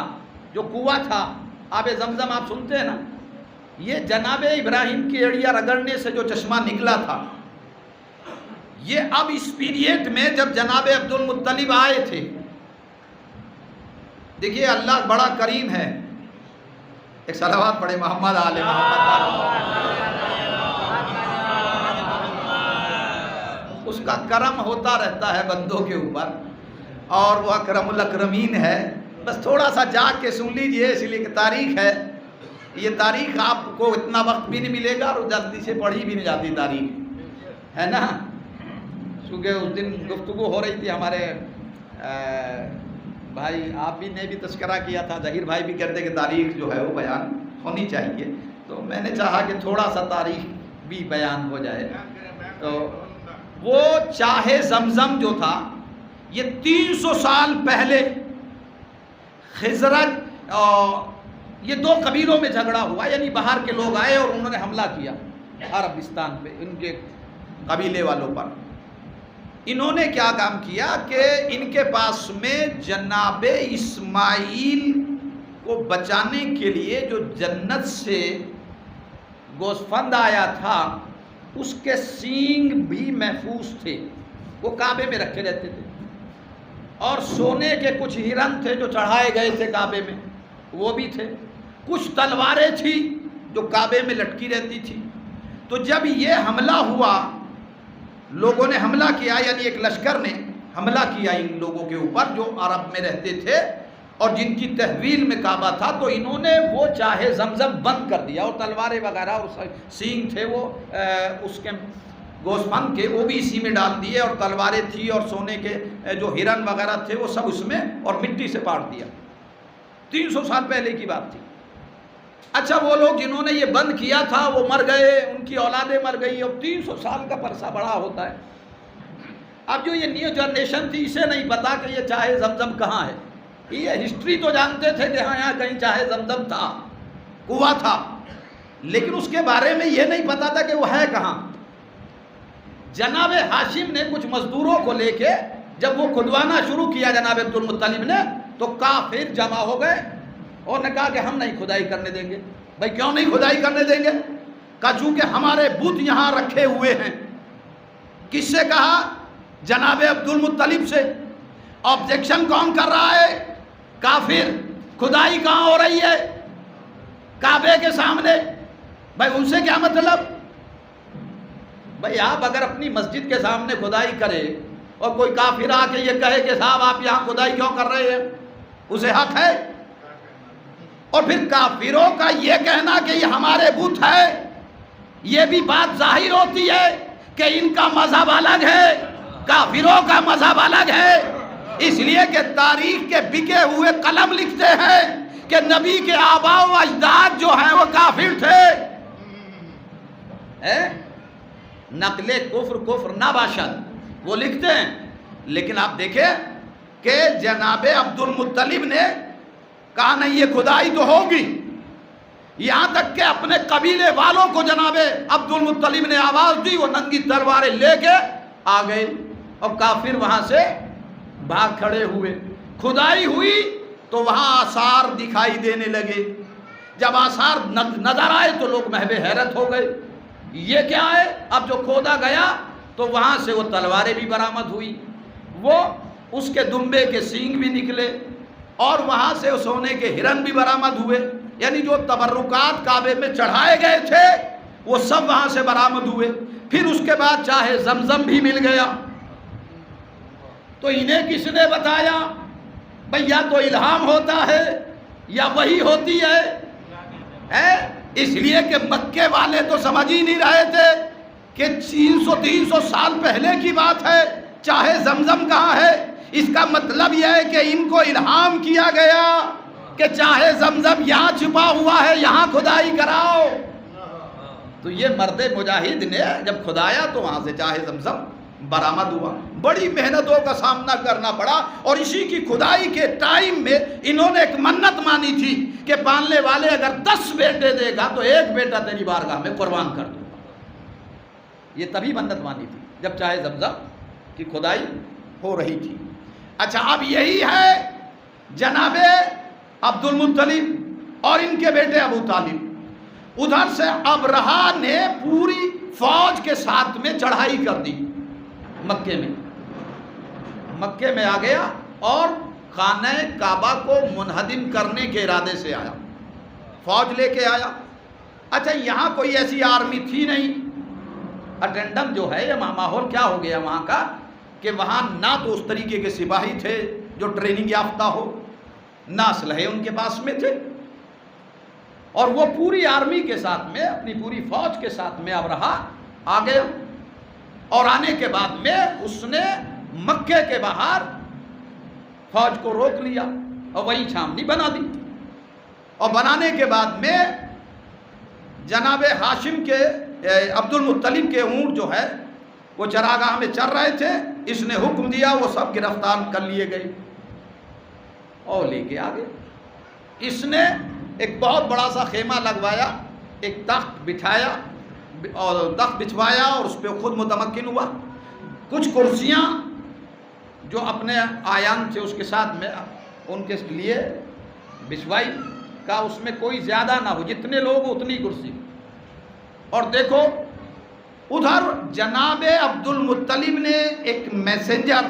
جو کنواں تھا، آب زمزم آپ سنتے ہیں نا، یہ جناب ابراہیم کی ایڑیا رگڑنے سے جو چشمہ نکلا تھا، یہ اب اس پیریڈ میں جب جناب عبد المطلب آئے تھے، دیکھیے اللہ بڑا کریم ہے. ایک صلوات پڑھے محمد آل محمد. اس کا کرم ہوتا رہتا ہے بندوں کے اوپر، اور وہ اکرم الاکرمین ہے. بس تھوڑا سا جاگ کے سن لیجئے، اس لیے کہ تاریخ ہے. یہ تاریخ آپ کو اتنا وقت بھی نہیں ملے گا، اور جلدی سے پڑھی بھی نہیں جاتی تاریخ، ہے نا. چونکہ اس دن گفتگو ہو رہی تھی، ہمارے بھائی آپ بھی نے بھی تذکرہ کیا تھا، ظہیر بھائی بھی کہتے کہ تاریخ جو ہے وہ بیان ہونی چاہیے، تو میں نے چاہا کہ تھوڑا سا تاریخ بھی بیان ہو جائے. تو وہ چاہے زمزم جو تھا، یہ 300 سال پہلے خزرج یہ 2 قبیلوں میں جھگڑا ہوا، یعنی باہر کے لوگ آئے اور انہوں نے حملہ کیا عربستان پہ، ان کے قبیلے والوں پر. انہوں نے کیا کام کیا کہ ان کے پاس میں جناب اسماعیل کو بچانے کے لیے جو جنت سے گوسفند آیا تھا، اس کے سینگ بھی محفوظ تھے، وہ کعبے میں رکھے رہتے تھے، اور سونے کے کچھ ہرن تھے جو چڑھائے گئے تھے کعبے میں، وہ بھی تھے. کچھ تلواریں تھی جو کعبے میں لٹکی رہتی تھی. تو جب یہ حملہ ہوا، لوگوں نے حملہ کیا، یعنی ایک لشکر نے حملہ کیا ان لوگوں کے اوپر جو عرب میں رہتے تھے اور جن کی تحویل میں کعبہ تھا، تو انہوں نے وہ چاہے زمزم بند کر دیا، اور تلواریں وغیرہ اور سینگ تھے وہ اس کے گوسفند کے، وہ بھی اسی میں ڈال دیے، اور تلواریں تھی اور سونے کے جو ہرن وغیرہ تھے وہ سب اس میں، اور مٹی سے پاٹ دیا. 300 سال پہلے کی بات تھی. اچھا وہ لوگ جنہوں نے یہ بند کیا تھا وہ مر گئے، ان کی اولادیں مر گئی، اب 300 سال کا پرسہ بڑا ہوتا ہے. اب جو یہ نیو جنریشن تھی اسے نہیں پتا کہ یہ چاہے زمزم کہاں ہے. یہ ہسٹری تو جانتے تھے کہ ہاں یہاں کہیں چاہے زمزم تھا، کنواں تھا، لیکن اس کے بارے میں یہ نہیں پتا تھا کہ وہ ہے کہاں. جناب ہاشم نے کچھ مزدوروں کو لے کے جب وہ کھدوانا شروع کیا جناب عبد المطلب نے، تو کافر جمع ہو گئے اور نے کہا کہ ہم نہیں کھدائی کرنے دیں گے. بھائی کیوں نہیں کھدائی کرنے دیں گے؟ کہا چونکہ ہمارے بت یہاں رکھے ہوئے ہیں. کس سے کہا؟ جناب عبد المطلب سے. آبجیکشن کون کر رہا ہے؟ کافر. کھدائی کہاں ہو رہی ہے؟ کعبے کے سامنے. بھائی ان سے کیا مطلب؟ بھائی آپ اگر اپنی مسجد کے سامنے کھدائی کرے اور کوئی کافر آ کے یہ کہے کہ صاحب آپ یہاں کھدائی کیوں کر رہے ہیں، اسے حق ہے. اور پھر کافروں کا یہ کہنا کہ یہ ہمارے بت ہے، یہ بھی بات ظاہر ہوتی ہے کہ ان کا مذہب الگ ہے، کافروں کا مذہب الگ ہے. اس لیے کہ تاریخ کے بکے ہوئے قلم لکھتے ہیں کہ نبی کے آباء و اجداد جو ہیں وہ کافر تھے. نقل کفر کفر نہ باشد وہ لکھتے ہیں. لیکن آپ دیکھیں کہ جناب عبد المطلب نے کہا نہیں یہ کھدائی تو ہوگی. یہاں تک کہ اپنے قبیلے والوں کو جناب عبد المطلب نے آواز دی، وہ ننگی تلواریں لے کے آ گئے اور کافر وہاں سے بھاگ کھڑے ہوئے. کھدائی ہوئی تو وہاں آثار دکھائی دینے لگے. جب آثار نظر آئے تو لوگ محو حیرت ہو گئے، یہ کیا ہے؟ اب جو کھودا گیا تو وہاں سے وہ تلواریں بھی برآمد ہوئی، وہ اس کے دمبے کے سینگ بھی نکلے، اور وہاں سے سونے کے ہرن بھی برآمد ہوئے. یعنی جو تبرکات کعبے میں چڑھائے گئے تھے وہ سب وہاں سے برآمد ہوئے. پھر اس کے بعد چاہے زمزم بھی مل گیا. تو انہیں کس نے بتایا؟ بھئی یا تو الہام ہوتا ہے یا وحی ہوتی ہے. اس لیے کہ مکے والے تو سمجھ ہی نہیں رہے تھے کہ 300 سال پہلے کی بات ہے، چاہے زمزم کہاں ہے. اس کا مطلب یہ ہے کہ ان کو الہام کیا گیا کہ چاہے زمزم یہاں چھپا ہوا ہے، یہاں کھدائی کراؤ. تو یہ مرد مجاہد نے جب کھدایا تو وہاں سے چاہے زمزم برآمد ہوا. بڑی محنتوں کا سامنا کرنا پڑا، اور اسی کی کھدائی کے ٹائم میں انہوں نے ایک منت مانی تھی کہ پالنے والے اگر 10 بیٹے دے گا تو ایک بیٹا تیری بارگاہ میں قربان کر دوں گا. یہ تبھی منت مانی تھی جب چاہے زمزم کی کھدائی ہو رہی تھی. اچھا اب یہی ہے جناب عبد المطلب اور ان کے بیٹے ابو طالب. ادھر سے ابرہہ نے پوری فوج کے ساتھ میں چڑھائی کر دی مکے میں آ گیا اور خانہ کعبہ کو منہدم کرنے کے ارادے سے آیا، فوج لے کے آیا. اچھا یہاں کوئی ایسی آرمی تھی نہیں. اٹینڈم جو ہے یہ ماحول کیا ہو گیا وہاں کا کہ وہاں نہ تو اس طریقے کے سپاہی تھے جو ٹریننگ یافتہ ہو، نہ اسلحے ان کے پاس میں تھے، اور وہ پوری آرمی کے ساتھ میں اپنی پوری فوج کے ساتھ میں ابرہہ آ گیا. اور آنے کے بعد میں اس نے مکے کے باہر فوج کو روک لیا اور وہی چھاؤنی بنا دی. اور بنانے کے بعد میں جناب ہاشم کے عبد المطلب کے اونٹ جو ہے وہ چراگاہ میں چر رہے تھے. اس نے حکم دیا، وہ سب گرفتار کر لیے گئے اور لے کے آ گئے. اس نے ایک بہت بڑا سا خیمہ لگوایا، ایک تخت بچھایا اور تخت بچھوایا اور اس پہ خود متمکن ہوا. کچھ کرسیاں جو اپنے آیان تھے اس کے ساتھ میں ان کے لیے بچھوائی، کا اس میں کوئی زیادہ نہ ہو، جتنے لوگ اتنی کرسی. اور دیکھو ادھر جناب عبد المطلب نے ایک میسنجر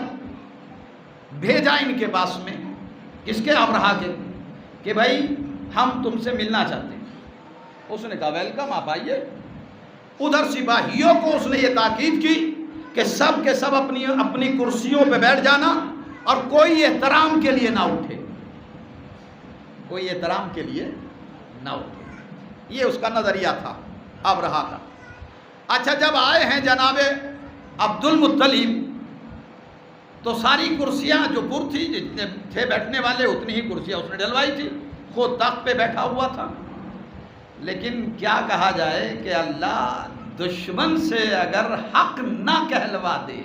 بھیجا ان کے پاس میں، کس کے؟ ابرہہ کے، کہ بھائی ہم تم سے ملنا چاہتے ہیں. اس نے کہا ویلکم، آپ آئیے. ادھر سپاہیوں کو اس نے یہ تاکید کی کہ سب کے سب اپنی اپنی کرسیوں پہ بیٹھ جانا اور کوئی احترام کے لیے نہ اٹھے، کوئی احترام کے لیے نہ اٹھے. یہ اس کا نظریہ تھا ابرہہ کا. اچھا جب آئے ہیں جناب عبد المطلب تو ساری کرسیاں جو پر تھی، جتنے تھے بیٹھنے والے اتنی ہی کرسیاں اس نے ڈلوائی تھی. وہ تخت پہ بیٹھا ہوا تھا. لیکن کیا کہا جائے کہ اللہ دشمن سے اگر حق نہ کہلوا دے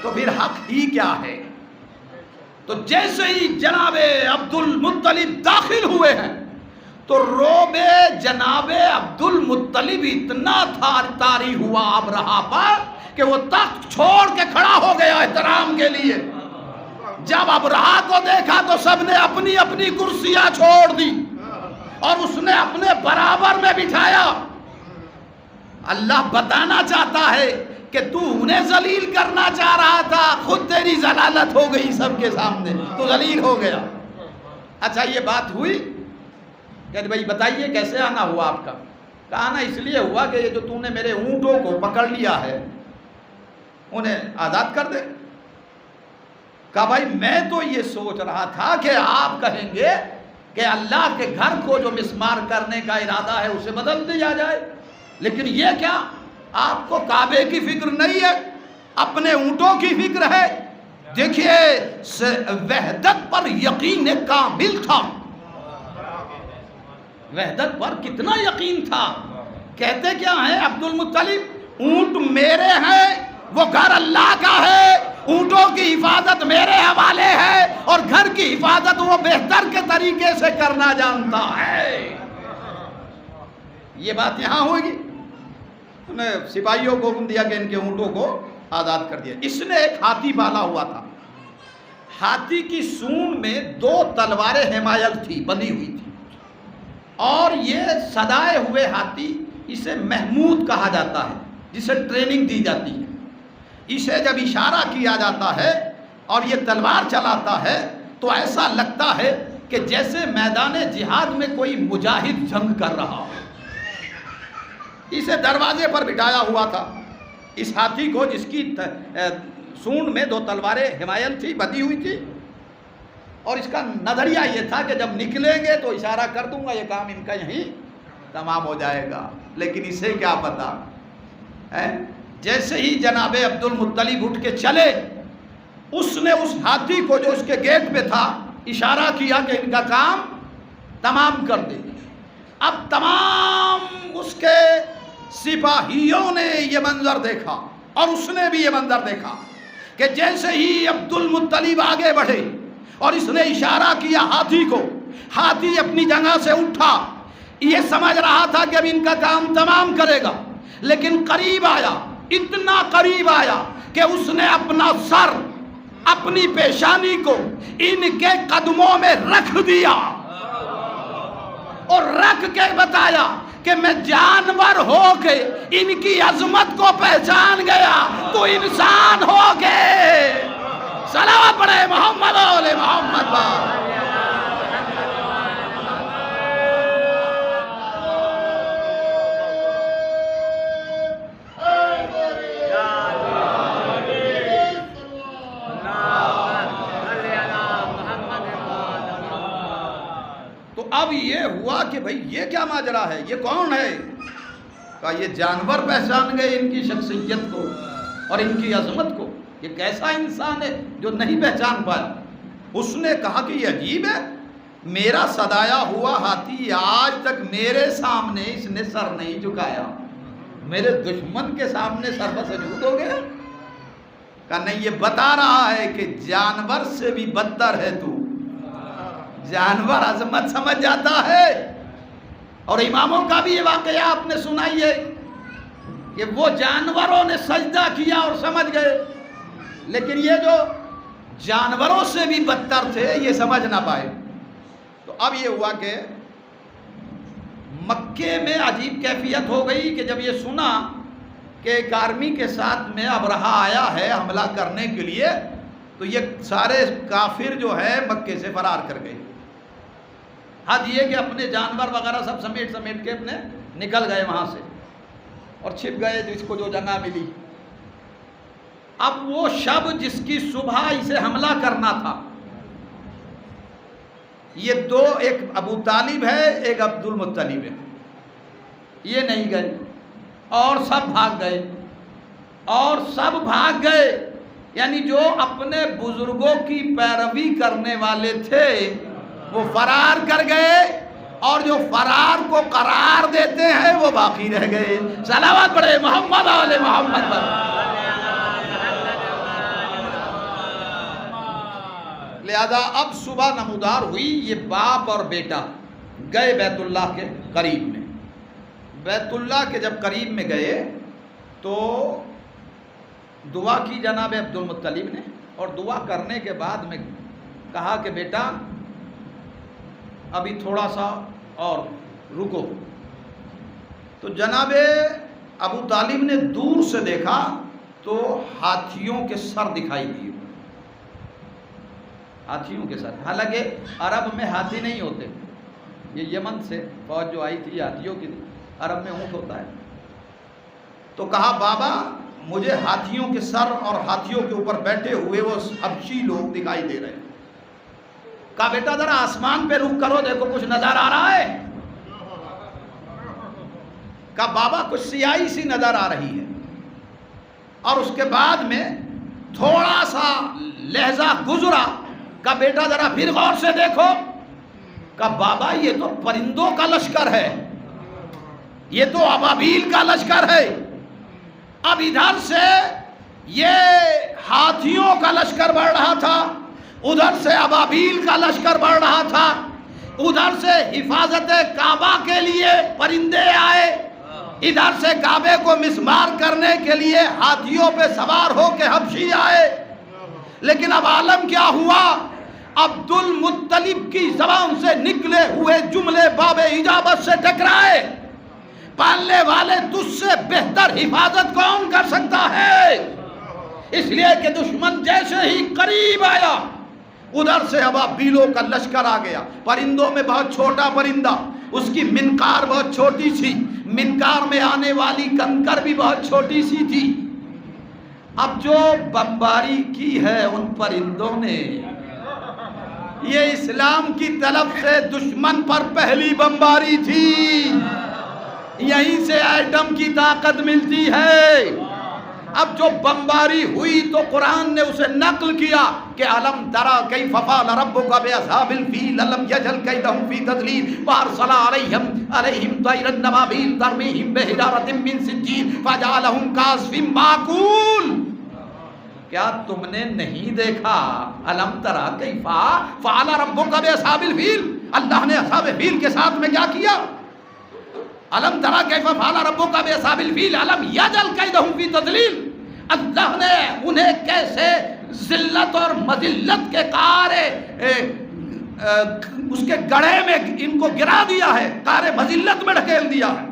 تو پھر حق ہی کیا ہے. تو جیسے ہی جناب عبد المطلب داخل ہوئے ہیں تو روب جناب عبد المطلب اتنا طاری ہوا ابرہہ پر کہ وہ تخت چھوڑ کے کھڑا ہو گیا احترام کے لیے. جب ابرہہ کو دیکھا تو سب نے اپنی اپنی کرسیاں چھوڑ دی اور اس نے اپنے برابر میں بٹھایا. اللہ بتانا چاہتا ہے کہ تو انہیں ذلیل کرنا چاہ رہا تھا، خود تیری ذلالت ہو گئی سب کے سامنے، تو ذلیل ہو گیا. اچھا یہ بات ہوئی کہ بھائی بتائیے کیسے آنا ہوا آپ کا؟ کہا نا اس لیے ہوا کہ یہ جو تو نے میرے اونٹوں کو پکڑ لیا ہے انہیں آزاد کر دے. کہا بھائی میں تو یہ سوچ رہا تھا کہ آپ کہیں گے کہ اللہ کے گھر کو جو مسمار کرنے کا ارادہ ہے اسے بدل دیا جائے، لیکن یہ کیا، آپ کو کعبے کی فکر نہیں ہے، اپنے اونٹوں کی فکر ہے. دیکھیے وحدت پر یقین کامل تھا، وحدت پر کتنا یقین تھا. کہتے کیا ہیں عبد المطلب، اونٹ میرے ہیں، وہ گھر اللہ کا ہے، اونٹوں کی حفاظت میرے حوالے ہے اور گھر کی حفاظت وہ بہتر کے طریقے سے کرنا جانتا ہے. یہ بات یہاں ہوگی. انہیں سپاہیوں کو حکم دیا کہ ان کے اونٹوں کو آزاد کر دیا. اس نے ایک ہاتھی پالا ہوا تھا، ہاتھی کی سونڈ میں 2 تلواریں حمایل تھی، بندھی ہوئی تھی، اور یہ سدائے ہوئے ہاتھی، اسے محمود کہا جاتا ہے، جسے ٹریننگ دی جاتی ہے. اسے جب اشارہ کیا جاتا ہے اور یہ تلوار چلاتا ہے تو ایسا لگتا ہے کہ جیسے میدان جہاد میں کوئی مجاہد جنگ کر رہا ہو. اسے دروازے پر بٹھایا ہوا تھا، اس ہاتھی کو جس کی سونڈ میں 2 تلواریں حمایل تھی، بندھی ہوئی تھی، اور اس کا نظریہ یہ تھا کہ جب نکلیں گے تو اشارہ کر دوں گا، یہ کام ان کا یہیں تمام ہو جائے گا. لیکن اسے کیا پتا ہے، جیسے ہی جناب عبد المطلب اٹھ کے چلے، اس نے اس ہاتھی کو جو اس کے گیٹ پہ تھا اشارہ کیا کہ ان کا کام تمام کر دے. اب تمام اس کے سپاہیوں نے یہ منظر دیکھا اور اس نے بھی یہ منظر دیکھا کہ جیسے ہی عبد المطلب آگے بڑھے اور اس نے اشارہ کیا ہاتھی کو، ہاتھی اپنی جگہ سے اٹھا. یہ سمجھ رہا تھا کہ اب ان کا کام تمام کرے گا، لیکن قریب آیا، اتنا قریب آیا کہ اس نے اپنا سر، اپنی پیشانی کو ان کے قدموں میں رکھ دیا اور رکھ کے بتایا کہ میں جانور ہو کے ان کی عظمت کو پہچان گیا، تو انسان ہو کے صلوات پڑھے محمد علیہ محمد. تو اب یہ ہوا کہ بھئی یہ کیا ماجرا ہے، یہ کون ہے؟ کہا یہ جانور پہچان گئے ان کی شخصیت کو اور ان کی عظمت کو. یہ کیسا انسان ہے جو نہیں پہچان پایا؟ اس نے کہا کہ یہ عجیب ہے، میرا صدایا ہوا ہاتھی آج تک میرے سامنے اس نے سر نہیں جھکایا، میرے دشمن کے سامنے سر بسجود ہو گیا. کہا نہیں، یہ بتا رہا ہے کہ جانور سے بھی بدتر ہے تو. جانور عظمت سمجھ جاتا ہے. اور اماموں کا بھی یہ واقعہ آپ نے سنا ہی ہے کہ وہ جانوروں نے سجدہ کیا اور سمجھ گئے، لیکن یہ جو جانوروں سے بھی بدتر تھے یہ سمجھ نہ پائے. تو اب یہ ہوا کہ مکے میں عجیب کیفیت ہو گئی کہ جب یہ سنا کہ ایک آرمی کے ساتھ میں ابرہہ آیا ہے حملہ کرنے کے لیے، تو یہ سارے کافر جو ہے مکے سے فرار کر گئے. حد یہ کہ اپنے جانور وغیرہ سب سمیٹ کے اپنے نکل گئے وہاں سے اور چھپ گئے جس کو جو جگہ ملی. اب وہ شب جس کی صبح اسے حملہ کرنا تھا، یہ 2، ایک ابو طالب ہے ایک عبد المطلب ہے، یہ نہیں گئے اور سب بھاگ گئے اور سب بھاگ گئے. یعنی جو اپنے بزرگوں کی پیروی کرنے والے تھے وہ فرار کر گئے، اور جو فرار کو قرار دیتے ہیں وہ باقی رہ گئے۔ صلوات پڑھے محمد آل محمد پر۔ لہذا اب صبح نمودار ہوئی، یہ باپ اور بیٹا گئے بیت اللہ کے قریب میں۔ بیت اللہ کے جب قریب میں گئے تو دعا کی جناب عبد المطلب نے، اور دعا کرنے کے بعد میں کہا کہ بیٹا ابھی تھوڑا سا اور رکو۔ تو جناب ابو طالب نے دور سے دیکھا تو ہاتھیوں کے سر دکھائی دیے، ہاتھیوں کے سر۔ حالانکہ عرب میں ہاتھی نہیں ہوتے، یہ یمن سے فوج جو آئی تھی ہاتھیوں کی تھی، عرب میں اونٹ ہوتا ہے۔ تو کہا بابا مجھے ہاتھیوں کے سر اور ہاتھیوں کے اوپر بیٹھے ہوئے وہ حبشی لوگ دکھائی دے رہے ہیں۔ کہا بیٹا ذرا آسمان پہ رخ کرو، دیکھو کچھ نظر آ رہا ہے؟ کہا بابا کچھ سیاہی سی نظر آ رہی ہے۔ اور اس کے بعد میں تھوڑا سا لہجہ گزرا، کہا بیٹا ذرا پھر غور سے دیکھو۔ کہا بابا یہ تو پرندوں کا لشکر ہے، یہ تو ابابیل کا لشکر ہے۔ اب ادھر سے یہ ہاتھیوں کا لشکر بڑھ رہا تھا، ادھر سے ابابیل کا لشکر بڑھ رہا تھا، ادھر سے حفاظت کعبہ کے لیے پرندے آئے، ادھر سے کعبے کو مسمار کرنے کے لیے ہاتھیوں پہ سوار ہو کے حبشی آئے۔ لیکن اب عالم کیا ہوا؟ عبد المطلب کی زبان سے نکلے ہوئے جملے باب اجابت سے ٹکرائے۔ پالنے والے تجھ سے بہتر حفاظت کون کر سکتا ہے؟ اس لیے کہ دشمن جیسے ہی قریب آیا ادھر سے ابابیلوں کا لشکر آ گیا۔ پرندوں میں بہت چھوٹا پرندہ، اس کی منقار بہت چھوٹی سی، منقار میں آنے والی کنکر بھی بہت چھوٹی سی تھی۔ اب جو بمباری کی ہے ان پرندوں نے، یہ اسلام کی طرف سے دشمن پر پہلی بمباری تھی۔ یہیں سے ایٹم کی طاقت ملتی ہے۔ اب جو بمباری ہوئی تو قرآن نے اسے نقل کیا کہ الم ترى کیف فعل ربک باصحاب الفیل الم یجعل کیدہم فی تضلیل وارسل علیہم طیرا ابابیل ترمیہم بحجارۃ من سجیل فجعلہم کعصف مأکول۔ کیا تم نے نہیں دیکھا؟ الم ترى کیف فعل ربک باصحاب الفیل، اللہ نے اصحاب فیل کے ساتھ میں کیا کیا؟ الم ترى کیف فعل ربک باصحاب الفیل الم یجعل کیدہم فی تضلیل، اللہ نے انہیں کیسے ذلت اور مذلت کے قارے اس کے گڑھے میں ان کو گرا دیا ہے، قارے مذلت میں ڈھکیل دیا ہے۔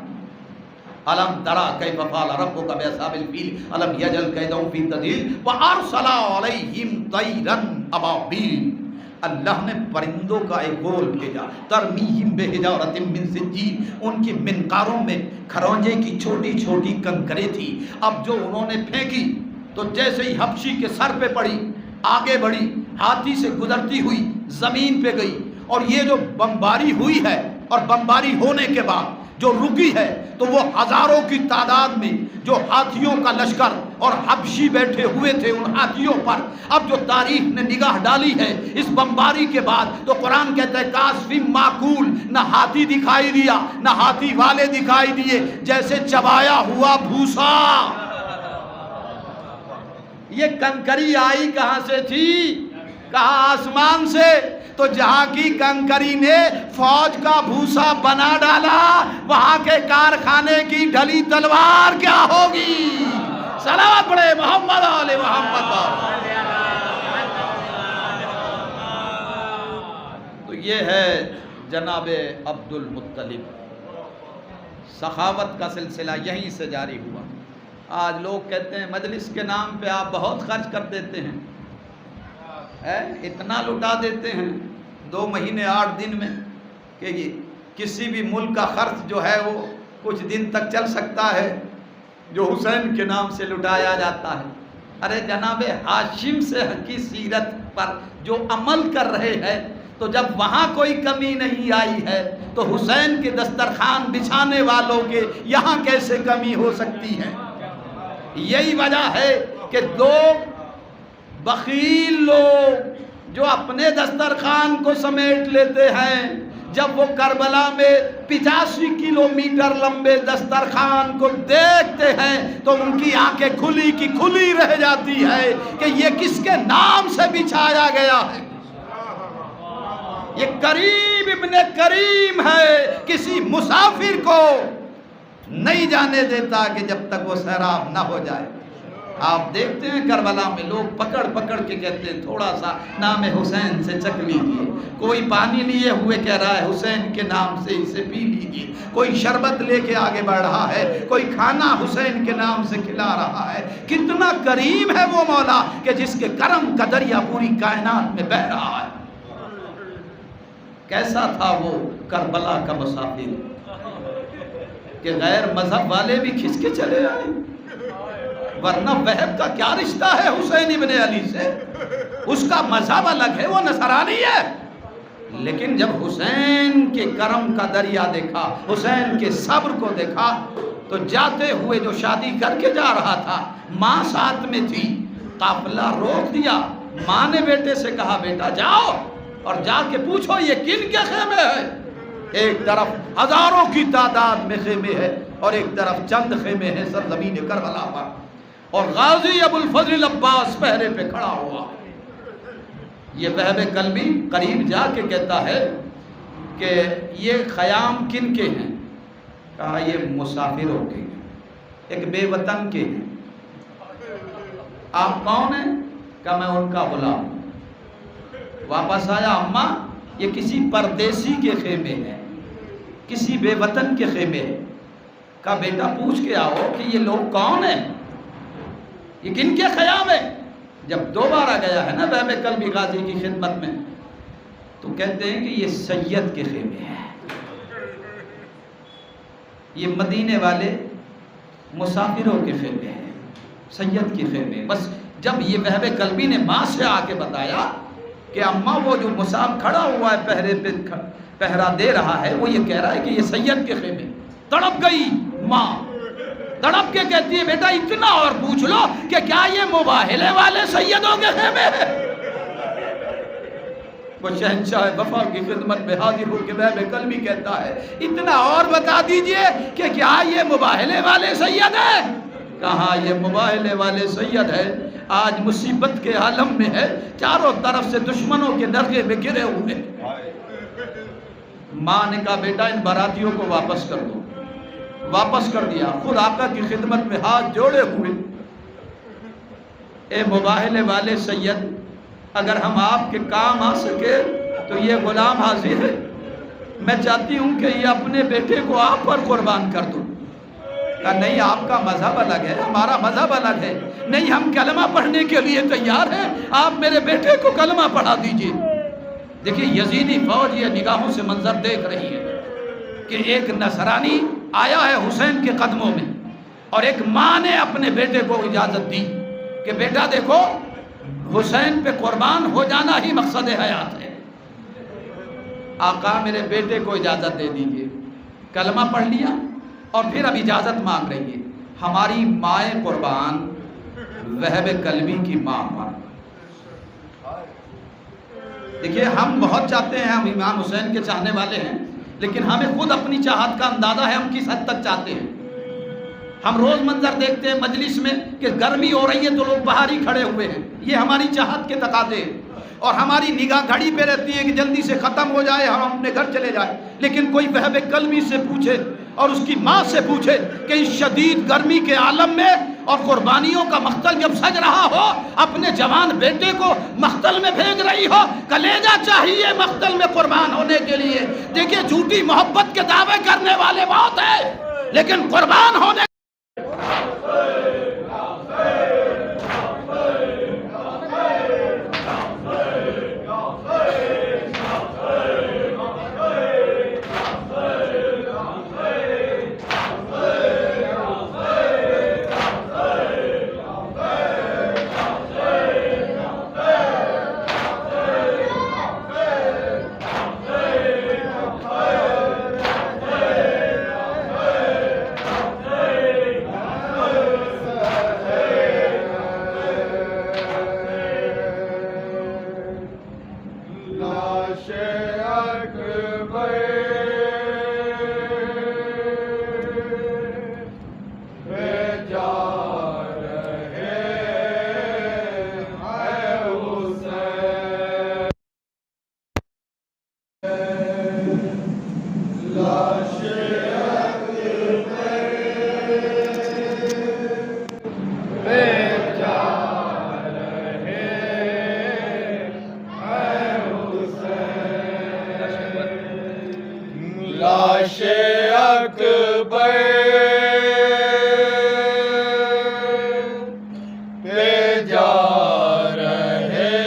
الم ترى کیف فعل ربک باصحاب الفیل الم یجعل کیدہم فی تضلیل وارسل علیہم طیرا ابابیل، اللہ نے پرندوں کا ایک گول بھیجا، ترمیہم بحجارۃ من سجیل، ان کی منقاروں میں کھرونجے کی چھوٹی چھوٹی کنکریں تھی۔ اب جو انہوں نے پھینکی تو جیسے ہی حبشی کے سر پہ پڑی، آگے بڑھی، ہاتھی سے گزرتی ہوئی زمین پہ گئی۔ اور یہ جو بمباری ہوئی ہے اور بمباری ہونے کے بعد جو رکی ہے تو وہ ہزاروں کی تعداد میں جو ہاتھیوں کا لشکر اور حبشی بیٹھے ہوئے تھے ان ہاتھیوں پر، اب جو تاریخ نے نگاہ ڈالی ہے اس بمباری کے بعد تو قرآن کہتا ہے کعصف مأکول، نہ ہاتھی دکھائی دیا نہ ہاتھی والے دکھائی دیے، جیسے چبایا ہوا بھوسا۔ یہ کنکری آئی کہاں سے تھی؟ کہا آسمان سے۔ تو جہاں کی کنکری نے فوج کا بھوسا بنا ڈالا، وہاں کے کارخانے کی ڈھلی تلوار کیا ہوگی؟ صلوات پڑھے محمد آل محمد۔ تو یہ ہے جناب عبد المطلب۔ سخاوت کا سلسلہ یہیں سے جاری ہوا۔ آج لوگ کہتے ہیں مجلس کے نام پہ آپ بہت خرچ کر دیتے ہیں، اتنا لٹا دیتے ہیں 2 مہینے 8 دن میں کہ کسی بھی ملک کا خرچ جو ہے وہ کچھ دن تک چل سکتا ہے جو حسین کے نام سے لٹایا جاتا ہے۔ ارے جناب ہاشم سے کی سیرت پر جو عمل کر رہے ہیں تو جب وہاں کوئی کمی نہیں آئی ہے تو حسین کے دسترخوان بچھانے والوں کے یہاں کیسے کمی ہو سکتی ہے؟ یہی وجہ ہے کہ لوگ بخیل لوگ جو اپنے دسترخوان کو سمیٹ لیتے ہیں، جب وہ کربلا میں 85 کلومیٹر لمبے دسترخوان کو دیکھتے ہیں تو ان کی آنکھیں کھلی کی کھلی رہ جاتی ہے کہ یہ کس کے نام سے بچھایا گیا ہے۔ یہ کریم ابن کریم ہے، کسی مسافر کو نہیں جانے دیتا کہ جب تک وہ سیراب نہ ہو جائے۔ آپ دیکھتے ہیں کربلا میں لوگ پکڑ پکڑ کے کہتے ہیں تھوڑا سا نام حسین سے چکھ لیجیے، کوئی پانی لیے ہوئے کہہ رہا ہے حسین کے نام سے اسے پی لیجیے، کوئی شربت لے کے آگے بڑھ رہا ہے، کوئی کھانا حسین کے نام سے کھلا رہا ہے۔ کتنا کریم ہے وہ مولا کہ جس کے کرم کا دریا پوری کائنات میں بہہ رہا ہے۔ کیسا تھا وہ کربلا کا مسافر کہ غیر مذہب والے بھی کھس کے چلے آئے، ورنہ وہب کا کیا رشتہ ہے حسین ابن علی سے؟ اس کا مذہب الگ ہے، وہ نصرانی ہے، لیکن جب حسین کے کرم کا دریا دیکھا، حسین کے صبر کو دیکھا، تو جاتے ہوئے جو شادی کر کے جا رہا تھا، ماں ساتھ میں تھی، قافلہ روک دیا، ماں نے بیٹے سے کہا بیٹا جاؤ اور جا کے پوچھو یہ کن کے خیمے ہے۔ ایک طرف ہزاروں کی تعداد میں خیمے ہے اور ایک طرف چند خیمے ہیں سرزمین کربلا پر، اور غازی ابو الفضل عباس پہرے پہ کھڑا ہوا۔ یہ وہب قلبی قریب جا کے کہتا ہے کہ یہ خیام کن کے ہیں؟ کہا یہ مسافروں کے ہیں، ایک بے وطن کے ہیں۔ آپ کون ہیں؟ کہا میں ان کا غلام ہوں۔ واپس آیا، اماں یہ کسی پردیسی کے خیمے ہیں، کسی بے وطن کے خیمے ہیں۔ کہا بیٹا پوچھ کے آؤ کہ یہ لوگ کون ہیں، یہ کن کے خیام ہے؟ جب دوبارہ گیا ہے نا وہب قلبی غازی کی خدمت میں، تو کہتے ہیں کہ یہ سید کے خیمے ہیں، یہ مدینے والے مسافروں کے خیمے ہیں، سید کے خیمے۔ بس جب یہ وہب قلبی نے ماں سے آ کے بتایا کہ اماں وہ جو مسافر کھڑا ہوا ہے پہرے پہ پہرا دے رہا ہے، وہ یہ کہہ رہا ہے کہ یہ سید کے خیمے، تڑپ گئی ماں، تڑپ کے کہتی ہے بیٹا اتنا اور پوچھ لو کہ کیا یہ مباہلے والے سیدوں کے خیمے ہیں؟ وہ شہنشاہ وفا کی خدمت میں حاضر ہو کے وہب قلبی کہتا ہے اتنا اور بتا دیجئے کہ کیا یہ مباہلے والے سید ہیں؟ کہاں یہ مباہلے والے سید ہے، آج مصیبت کے عالم میں ہے، چاروں طرف سے دشمنوں کے نرغے میں گرے ہوئے۔ ماں نے کہا بیٹا ان براتیوں کو واپس کر دو، واپس کر دیا، خود آقا کی خدمت میں ہاتھ جوڑے ہوئے، اے مباہلے والے سید اگر ہم آپ کے کام آ سکے تو یہ غلام حاضر ہے، میں چاہتی ہوں کہ یہ اپنے بیٹے کو آپ پر قربان کر دو۔ کہا نہیں آپ کا مذہب الگ ہے، ہمارا مذہب الگ ہے، نہیں ہم کلمہ پڑھنے کے لیے تیار ہیں، آپ میرے بیٹے کو کلمہ پڑھا دیجئے۔ دیکھیے یزیدی فوج یہ نگاہوں سے منظر دیکھ رہی ہے کہ ایک نصرانی آیا ہے حسین کے قدموں میں، اور ایک ماں نے اپنے بیٹے کو اجازت دی کہ بیٹا دیکھو حسین پہ قربان ہو جانا ہی مقصد حیات ہے، آقا میرے بیٹے کو اجازت دے دیجئے۔ کلمہ پڑھ لیا اور پھر اب اجازت مانگ رہی ہے، ہماری مائیں قربان وہب قلبی کی ماں پر۔ دیکھیے ہم بہت چاہتے ہیں، ہم امام حسین کے چاہنے والے ہیں، لیکن ہمیں خود اپنی چاہت کا اندازہ ہے ہم کس حد تک چاہتے ہیں۔ ہم روز منظر دیکھتے ہیں مجلس میں کہ گرمی ہو رہی ہے تو لوگ باہر ہی کھڑے ہوئے ہیں، یہ ہماری چاہت کے تقاضے ہیں، اور ہماری نگاہ گھڑی پہ رہتی ہے کہ جلدی سے ختم ہو جائے ہم اپنے گھر چلے جائیں۔ لیکن کوئی وہب قلبی سے پوچھے اور اس کی ماں سے پوچھے کہ اس شدید گرمی کے عالم میں اور قربانیوں کا مختل جب سج رہا ہو، اپنے جوان بیٹے کو مختل میں بھیج رہی ہو، کلیجہ چاہیے مختل میں قربان ہونے کے لیے۔ دیکھیں جھوٹی محبت کے دعوے کرنے والے بہت ہیں، لیکن قربان ہونے جا رہے ہیں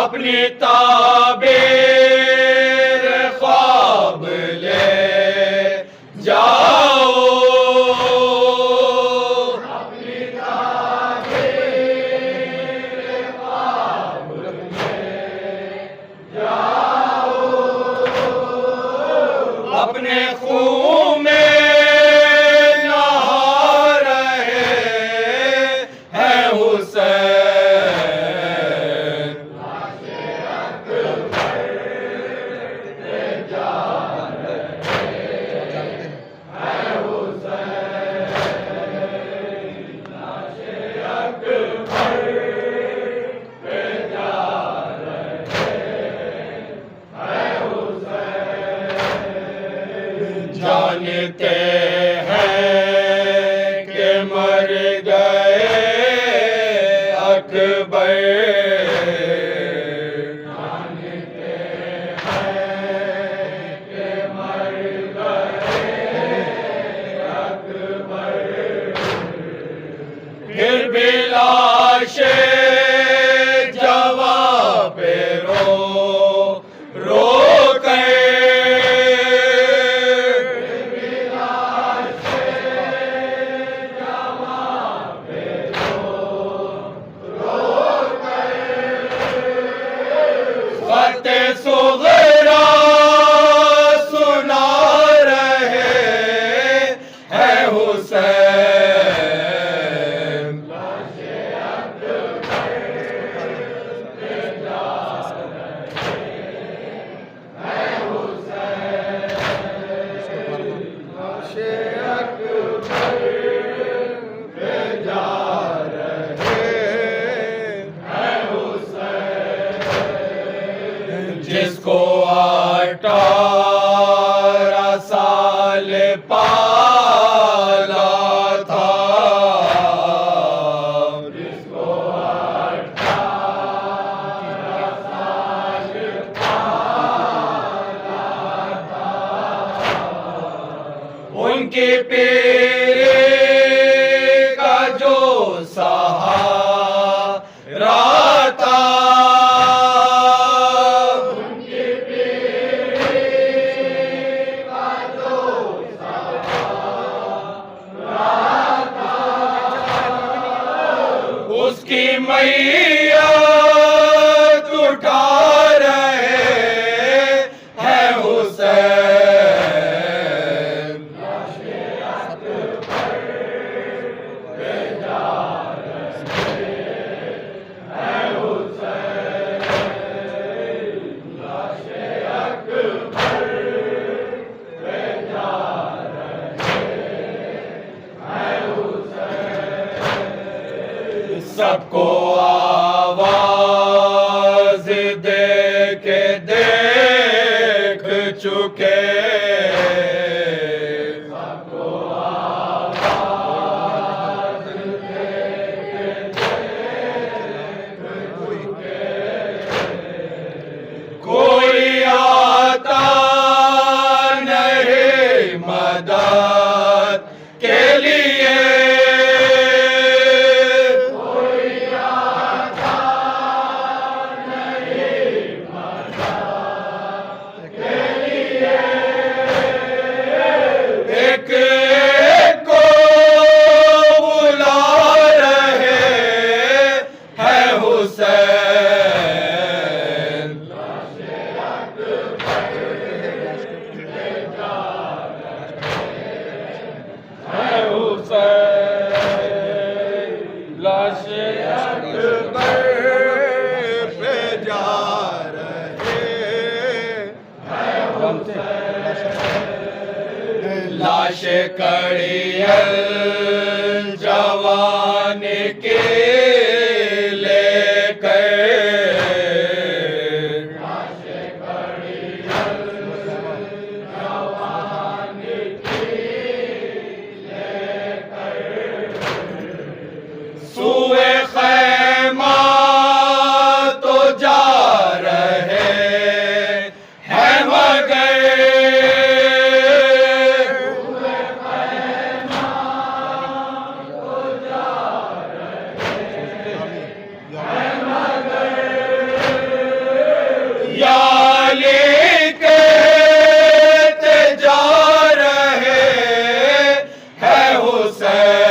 اپنی تعبیر خواب لے جاؤ اپنی تعبیر خواب لے جاؤ اپنے خون میں نہا رہے ہیں حسین جانتے ہیں کہ مر گئے اکبر جانتے ہیں کہ مر گئے اکبر پھر بھی لاش جواب رو رو کر صغرا سنا رہے ہیں حسین جس کو 18 سال پالا تھا جس کو 18 سال پالا تھا ان کی پیری کا جو سہارا تھا اس کی میت اٹھا رہے ہیں حسین سب کو آواز دے کے دیکھ چکے کوئی آتا نہیں مدد کے لیے کوئی آتا نہیں مدد کے لیے ایک کو بلا رہے ہیں حسین لاش اکبر پہ جا رہے لاش کڑیل جوان کے لے کر سوئے خیمہ تو جا رہے ہیں مگر یا علی کہتے جا رہے ہیں حسین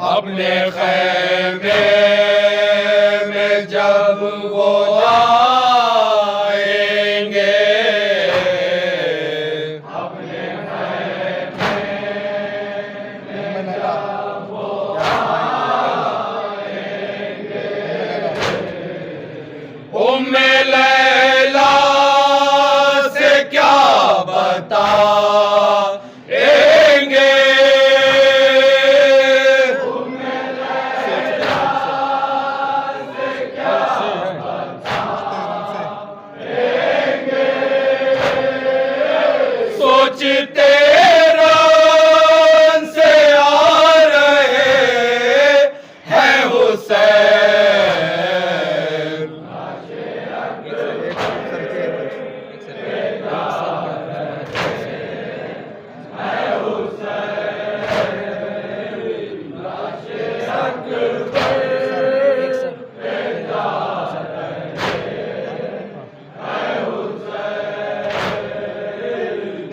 اپنے خیمے میں جب وہ آئیں گے اپنے خیمے میں جب وہ آئیں گے ام لیلا سے کیا بتائیں گے سوچتے رن سے آ رہے ہیں حسین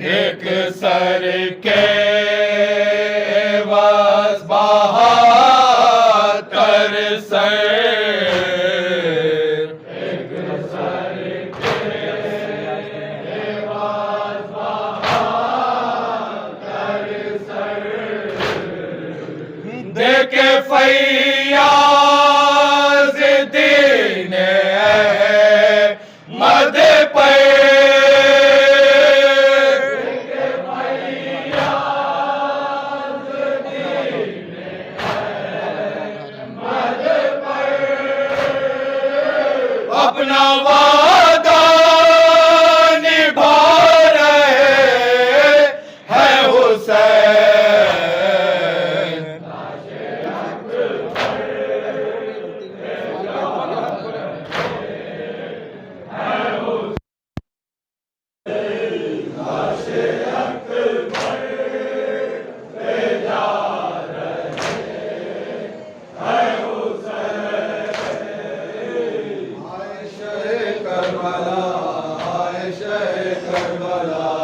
ایک سر کے عوض بہتر سر ایک سر کے عوض بہتر سر دیکھے فیاض دین مد پہ اپنا وعدہ نبھا رہے ہیں حسین کربلا